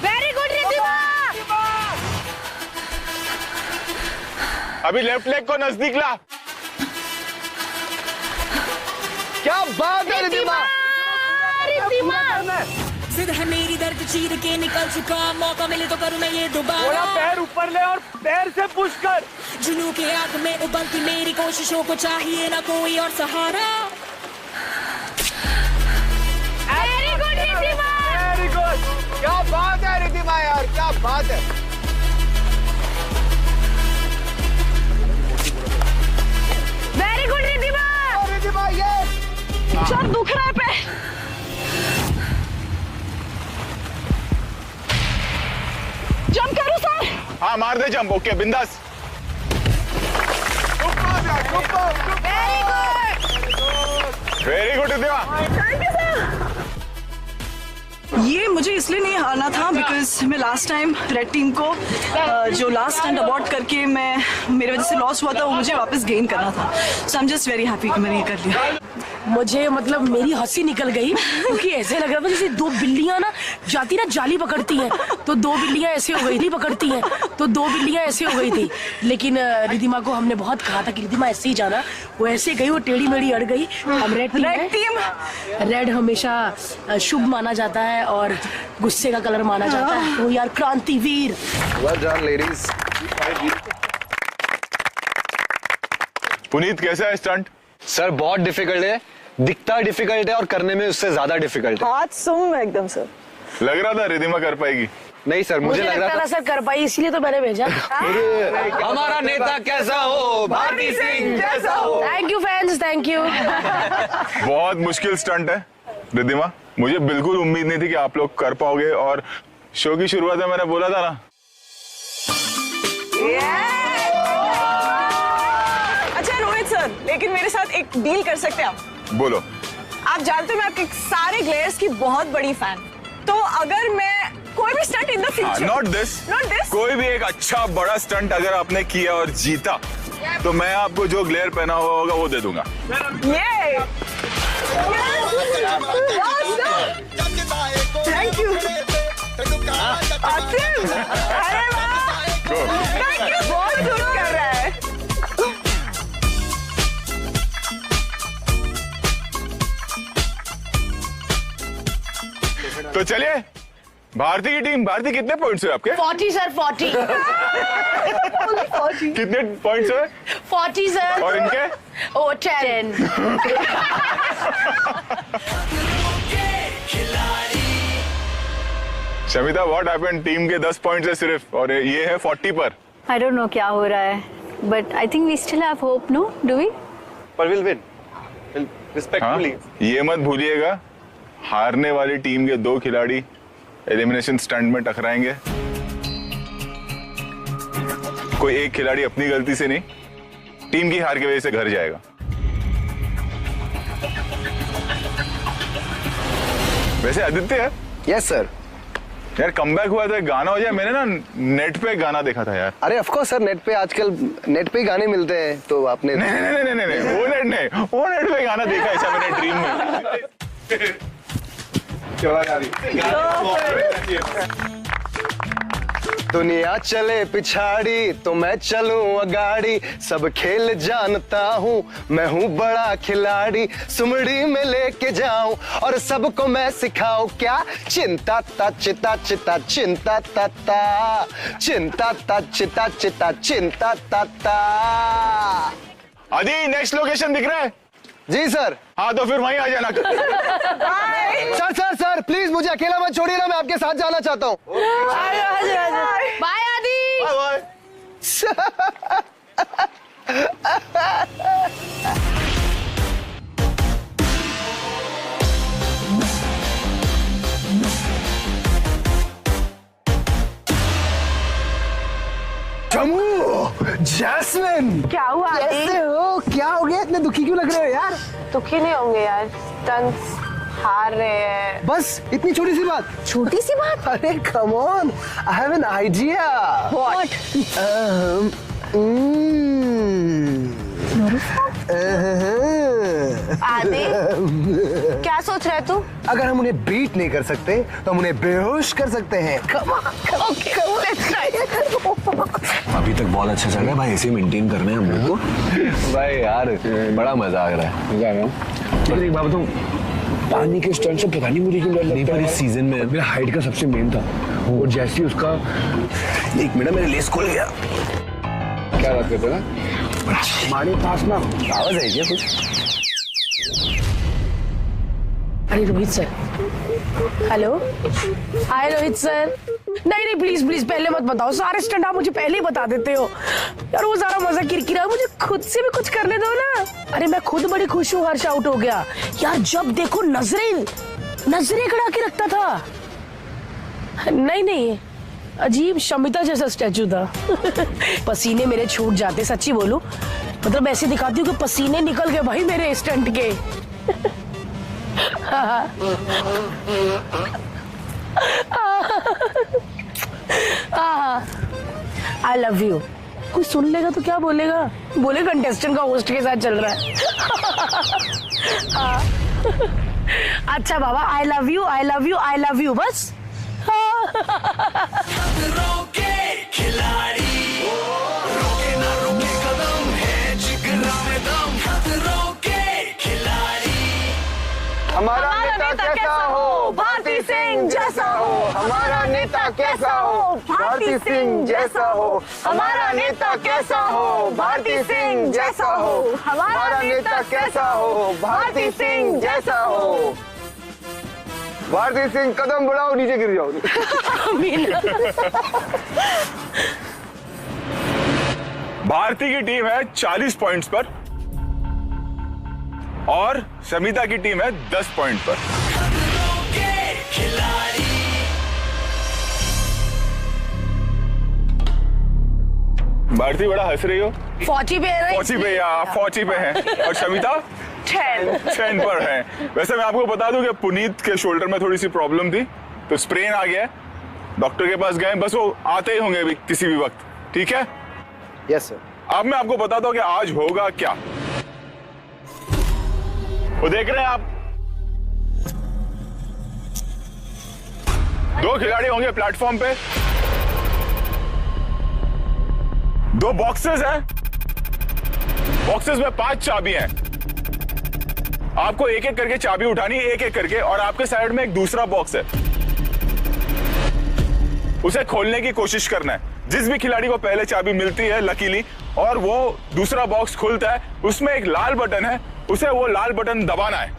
Very good Riddhima. अभी लेफ्ट लेग को नजदीक ला। क्या बात है रिद्धिमा। जिद है मेरी दर्द चीर के निकल चुका, मौका मिले तो करूं मैं ये दोबारा। पैर ऊपर ले और पैर से पुश कर। जुनून के आग में उबलती मेरी कोशिशों को चाहिए ना कोई और सहारा। Very good Riddhima. Very good. क्या बात है रिद्धिमा यार, क्या बात है। Very good Riddhima. रिद्धिमा ये सर दुख रहा है पैर। जंप करो सर। हाँ मार दे जंप। ओके बिंदास। Very good Riddhima. Thank you sir. ये मुझे इसलिए नहीं हारना था बिकॉज मैं लास्ट टाइम रेड टीम को जो लास्ट स्टंट अबॉर्ट करके मेरे वजह से लॉस हुआ था वो मुझे वापस गेन करना था। So I am just very happy कि मैंने ये कर लिया। मुझे मतलब मेरी हंसी निकल गई क्योंकि ऐसे लग रहा था जैसे दो बिल्लियां ना जाती ना जाली पकड़ती हैं, तो दो बिल्लियां ऐसे हो गई थी पकड़ती हैं, तो दो बिल्लियां ऐसे हो गई थी। लेकिन रिद्धिमा को हमने बहुत कहा था कि रिद्धिमा ऐसे ही जाना, वो ऐसे गई, वो टेढ़ी मेढ़ी अड़ गई। हम रेड टीम रेड हमेशा शुभ माना जाता है और गुस्से का कलर माना जाता है। तो यार क्रांतिवीर। Well done, ladies. पुनीत कैसा है स्टंट? सर बहुत डिफिकल्ट है, दिखता डिफिकल्ट है और करने में उससे ज्यादा डिफिकल्ट है। हाथ सुम एकदम सर। लग रहा था रिद्धिमा कर पाएगी। नहीं सर, मुझे लग रहा था सर कर पाई, इसलिए तो मैंने भेजा। हमारा नेता कैसा हो, भारती सिंह जैसा हो। Thank you fans, thank you. बहुत मुश्किल स्टंट है रिद्धिमा, मुझे बिल्कुल उम्मीद नहीं थी कि आप लोग कर पाओगे। और शो की शुरुआत में मैंने बोला था ना। अच्छा रोहित सर, लेकिन मेरे साथ एक डील कर सकते हैं आप? बोलो। आप जानते हो मैं आपके सारे ग्लेयर्स की बहुत बड़ी फैन, तो अगर मैं कोई भी stunt in the future, not this, कोई भी एक अच्छा बड़ा स्टंट अगर आपने किया और जीता तो मैं आपको जो ग्लेयर पहना हुआ होगा वो दे दूंगा। Thank you. अरे वाह, थैंक यू, बहुत गुड कर रहा है। तो चलिए, भारती की टीम। भारती कितने पॉइंट्स हुए आपके? 40 सर, 40। कितने पॉइंट्स हुए? 40 सर। और इनके? ओ 10। Shamita, what happened? टीम के 10 पॉइंट्स है सिर्फ और ये है 40 पर। आई डोंट नो क्या हो रहा है, but I think we still have hope, no? Do we? पर विल विन रिस्पेक्टफुली। ये मत भूलिएगा, हारने वाली टीम के 2 खिलाड़ी एलिमिनेशन स्टंट में टकराएंगे। कोई एक खिलाड़ी अपनी गलती से नहीं, टीम की हार की वजह से घर जाएगा। वैसे आदित्य, यस सर। यार कमबैक हुआ तो एक गाना हो जाए। मैंने ना नेट पे एक गाना देखा था यार। अरे ऑफ कोर्स सर, नेट पे आजकल नेट पे ही गाने मिलते हैं, तो आपने नहीं, वो नेट पे गाना देखा ऐसा मैंने ड्रीम में। दुनिया चले पिछाड़ी तो मैं चलूं अगाड़ी, सब खेल जानता हूँ, मैं हूँ बड़ा खिलाड़ी। सुमड़ी में लेके जाऊं और सबको मैं सिखाऊं क्या? चिंता ता चिता चिता चिंता ता ता, चिंता ता चिता चिता चिंता ता ता। आदि, नेक्स्ट लोकेशन दिख रहा है? जी सर। हाँ तो फिर वहीं आ जाना। सर सर सर प्लीज मुझे अकेला मत छोड़िए ना, मैं आपके साथ जाना चाहता हूँ। बाय आदि। बाय जैस्मिन, क्या हुआ? कैसे हो? क्या हो गया? इतने दुखी क्यों लग रहे हो यार? दुखी नहीं होंगे यार, स्टंट्स हार रहे हैं। बस इतनी छोटी सी बात? छोटी सी बात? अरे come on, I have an idea. What? आदि, क्या सोच रहा है तू? अगर हम उन्हें बीट नहीं कर सकते तो हम उन्हें बेहोश कर सकते हैं। Come on, come on, come on, let's try. अभी तक बहुत अच्छा चल रहा है भाई, ऐसे मेंटेन करना है हम लोग को। भाई यार बड़ा मजा आ रहा है। मजा आ रहा है। पर एक बात बताऊं, पानी के स्टंट से पता नहीं मुझे क्यों डर लगता है। पर इस सीजन में मेरा हाइट का सबसे मेन था, और जैसे ही उसका 1 मिनट मेरे लेस खोल गया। क्या बात करते ना हमारे पास ना आवाज आई क्या कुछ? अरे रोहित सर, हेलो। हाय रोहित सर। नहीं प्लीज प्लीज पहले मत बताओ, सारे स्टंट आप मुझे पहले ही बता देते हो यार। वो सारा मजा किरकिरा, मुझे खुद से भी कुछ करने दो ना। अरे मैं खुद बड़ी खुश हूँ, हर्ष आउट हो गया यार। जब देखो नजरें गड़ा के रखता था। नहीं, अजीब शमिता जैसा स्टैचू था। पसीने मेरे छूट जाते, सच्ची बोलूं, मतलब ऐसे दिखाती हूँ कि पसीने निकल गए भाई मेरे स्टंट के। आई लव यू। कोई सुन लेगा तो क्या बोलेगा? बोले कंटेस्टेंट का होस्ट के साथ चल रहा है। अच्छा बाबा, I love you, I love you, I love you, बस। हमारा नेता कैसा हो? भारती सिंह जैसा हो। हमारा नेता कैसा हो? भारती सिंह जैसा हो। हमारा नेता कैसा हो? भारती सिंह जैसा हो। हमारा नेता कैसा हो? भारती सिंह जैसा हो। भारती सिंह, कदम बढ़ाओ, नीचे गिर जाओ। भारती की टीम है 40 पॉइंट्स पर और शमिता की टीम है 10 पॉइंट पर। भारती बड़ा हंस रही हो। 40 पे है। 40 पे है और शमिता 10 पर है। वैसे मैं आपको बता दूं कि पुनीत के शोल्डर में थोड़ी सी प्रॉब्लम थी, तो स्प्रेन आ गया है, डॉक्टर के पास गए, बस वो आते ही होंगे किसी भी वक्त। ठीक है? Yes sir. अब मैं आपको बताता हूं कि आज होगा क्या। वो देख रहे हैं आप, 2 खिलाड़ी होंगे प्लेटफॉर्म पे, 2 बॉक्सेस हैं, बॉक्सेस में 5 चाबी हैं। आपको एक एक करके चाबी उठानी, एक एक करके, और आपके साइड में एक दूसरा बॉक्स है, उसे खोलने की कोशिश करना है। जिस भी खिलाड़ी को पहले चाबी मिलती है लकीली और वो दूसरा बॉक्स खुलता है, उसमें एक लाल बटन है, उसे वो लाल बटन दबाना है।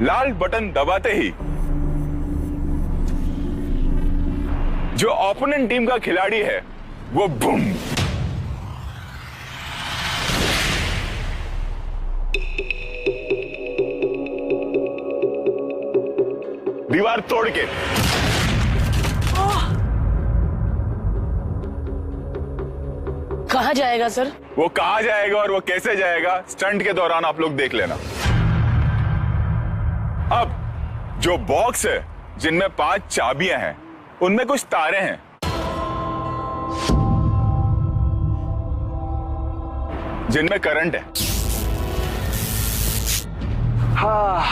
लाल बटन दबाते ही जो ओपोनेंट टीम का खिलाड़ी है वो बूम, दीवार तोड़ के कहाँ जाएगा सर? वो कहाँ जाएगा और वो कैसे जाएगा स्टंट के दौरान आप लोग देख लेना। अब जो बॉक्स है जिनमें 5 चाबियां हैं उनमें कुछ तारे हैं। जिनमें करंट है। हाँ।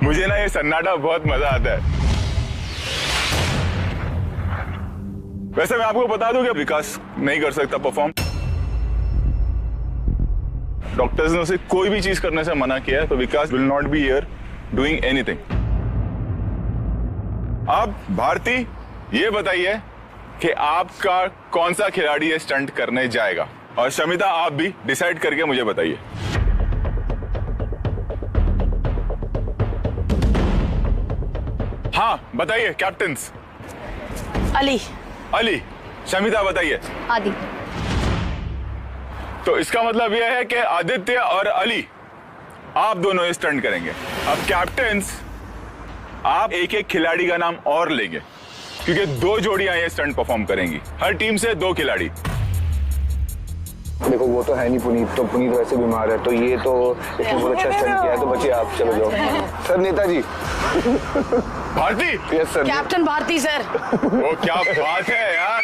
मुझे ना ये सन्नाटा बहुत मजा आता है। वैसे मैं आपको बता दूं कि विकास नहीं कर सकता परफॉर्म। डॉक्टर्स ने उसे कोई भी चीज करने से मना किया है, तो Vikas will not be here doing anything. अब भारती ये बताइए कि आपका कौन सा खिलाड़ी ये स्टंट करने जाएगा, और शमिता आप भी डिसाइड करके मुझे बताइए। हाँ बताइए कैप्टन्स। अली। अली। शमिता बताइए। आदि। तो इसका मतलब यह है कि आदित्य और अली आप दोनों ये स्टंट करेंगे। अब कैप्टन्स आप एक एक खिलाड़ी का नाम और लेंगे, क्योंकि 2 जोड़ियां ये स्टंट परफॉर्म करेंगी, हर टीम से 2 खिलाड़ी। देखो वो तो है नहीं पुनीत, तो पुनीत वैसे बीमार है, तो ये तो इसने बहुत अच्छा स्टंट किया है, तो बच्चे आप चलो जाओ। Sir Netaji. Bharti. Yes sir. Captain Bharti sir. वो क्या बात है यार।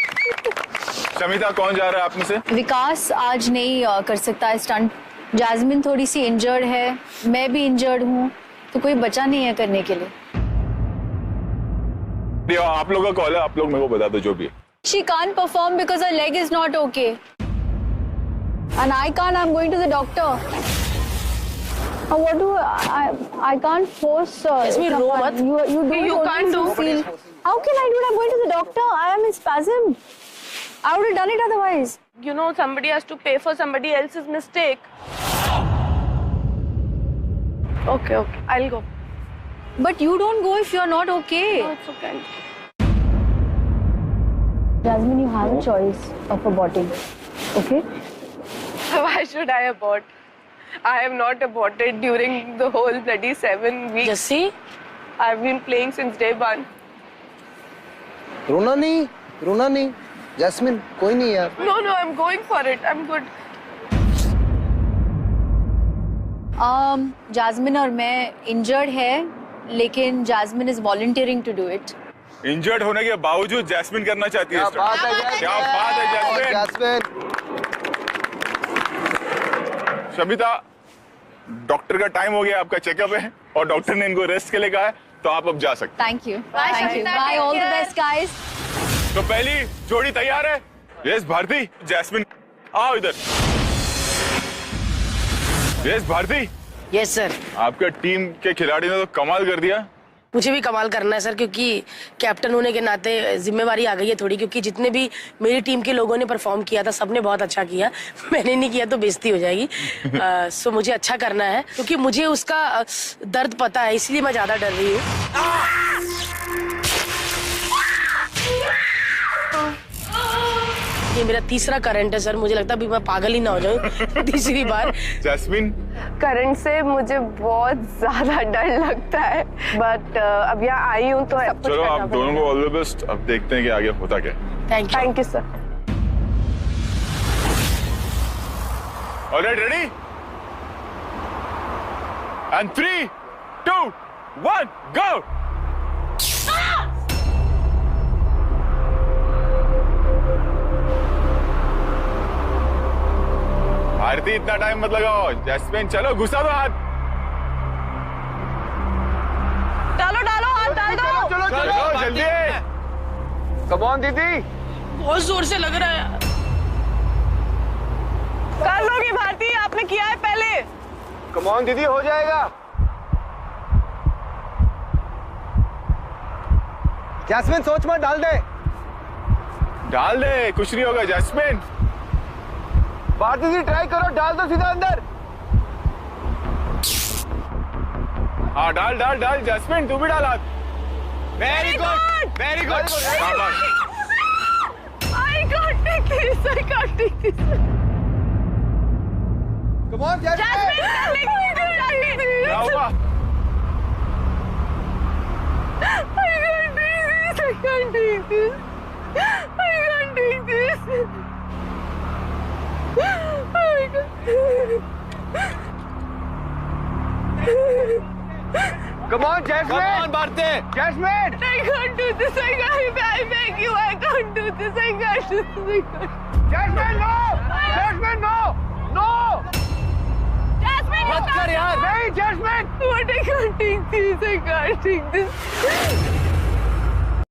शमिता कौन जा रहा है आप में से? विकास आज नहीं कर सकता है स्टंट। जैस्मिन थोड़ी सी इंजर्ड है, मैं भी इंजर्ड हूँ, तो कोई बचा नहीं है करने के लिए। आप लोगों का कॉल है, आप लोग मेरे को बता दो जो भी है। She can't perform because her leg is not okay. And I can't, I'm going to the doctor. What do I can't force Jasmine, ro someone. mat. You can't do feel. How can I do it? I'm going to the doctor. I am in spasm. I would have done it otherwise. You know, somebody has to pay for somebody else's mistake. Okay, I'll go. But you don't go if you're not okay. No, it's okay. Jasmine, you have a choice of aborting. Okay? Why should I abort? I have not aborted during the whole bloody 7 weeks. Just see? I've been playing since day 1. रोना नहीं jasmine, कोई नहीं यार। No, I'm going for it. I'm good. Jasmine और मैं injured है, लेकिन Jasmine is volunteering to do it. Injured होने के बावजूद जैस्मिन करना चाहती है। क्या बात है जैस्मिन। शमिता, डॉक्टर का टाइम हो गया, आपका चेकअप है और डॉक्टर ने इनको रेस्ट के लिए कहा है, तो आप अब जा सकते हैं। Thank you. Thank you. Bye. All the best, guys. तो पहली जोड़ी तैयार है। यस भारती, जैस्मिन आओ इधर। यस भारती। Yes sir. आपके टीम के खिलाड़ी ने तो कमाल कर दिया। मुझे भी कमाल करना है सर, क्योंकि कैप्टन होने के नाते जिम्मेवारी आ गई है थोड़ी, क्योंकि जितने भी मेरी टीम के लोगों ने परफॉर्म किया था सबने बहुत अच्छा किया। मैंने नहीं किया तो बेइज्जती हो जाएगी। सो मुझे अच्छा करना है, क्योंकि मुझे उसका दर्द पता है, इसलिए मैं ज्यादा डर रही हूँ। ये मेरा तीसरा करंट है सर, मुझे लगता है अभी मैं पागल ही ना हो जाऊं तीसरी बार। जैस्मिन, करंट से मुझे बहुत ज्यादा डर लगता है, बट अब यहाँ आई हूँ तो सब कुछ चलो करना आप दोनों को ऑल द बेस्ट। अब देखते हैं कि आगे होता क्या। Thank you sir. Alright, ready and 3, 2, 1 गो। भारती इतना टाइम मत लगाओ। जैस्मिन चलो घुसा दो हाथ। डालो हाथ डाल दो। चलो जल्दी। कम ऑन दीदी। बहुत जोर से लग रहा है। कर लोगी भारती, आपने किया है पहले। कम ऑन दीदी, हो जाएगा। जैस्मिन सोच मत, डाल दे। डाल दे, कुछ नहीं होगा जैस्मिन। भारती जी ट्राई करो, डाल दो सीधा अंदर। हाँ डाल डाल डाल जैस्मिन तू भी डाल हाथ। वेरी गुड वेरी गुड शाबाश। I can't take this. I can't take this. Come on, Jasmine. क्या हुआ? I can't take this. I can't take this. I can't take this. Come on, Jasmine. Come on, Barte. Jasmine. I can't do this. I beg you. I can't do this. I can't do this. Jasmine, no. Jasmine, no. No. Jasmine, मत कर यार। नहीं, Jasmine. What? I can't take this. I can't take this.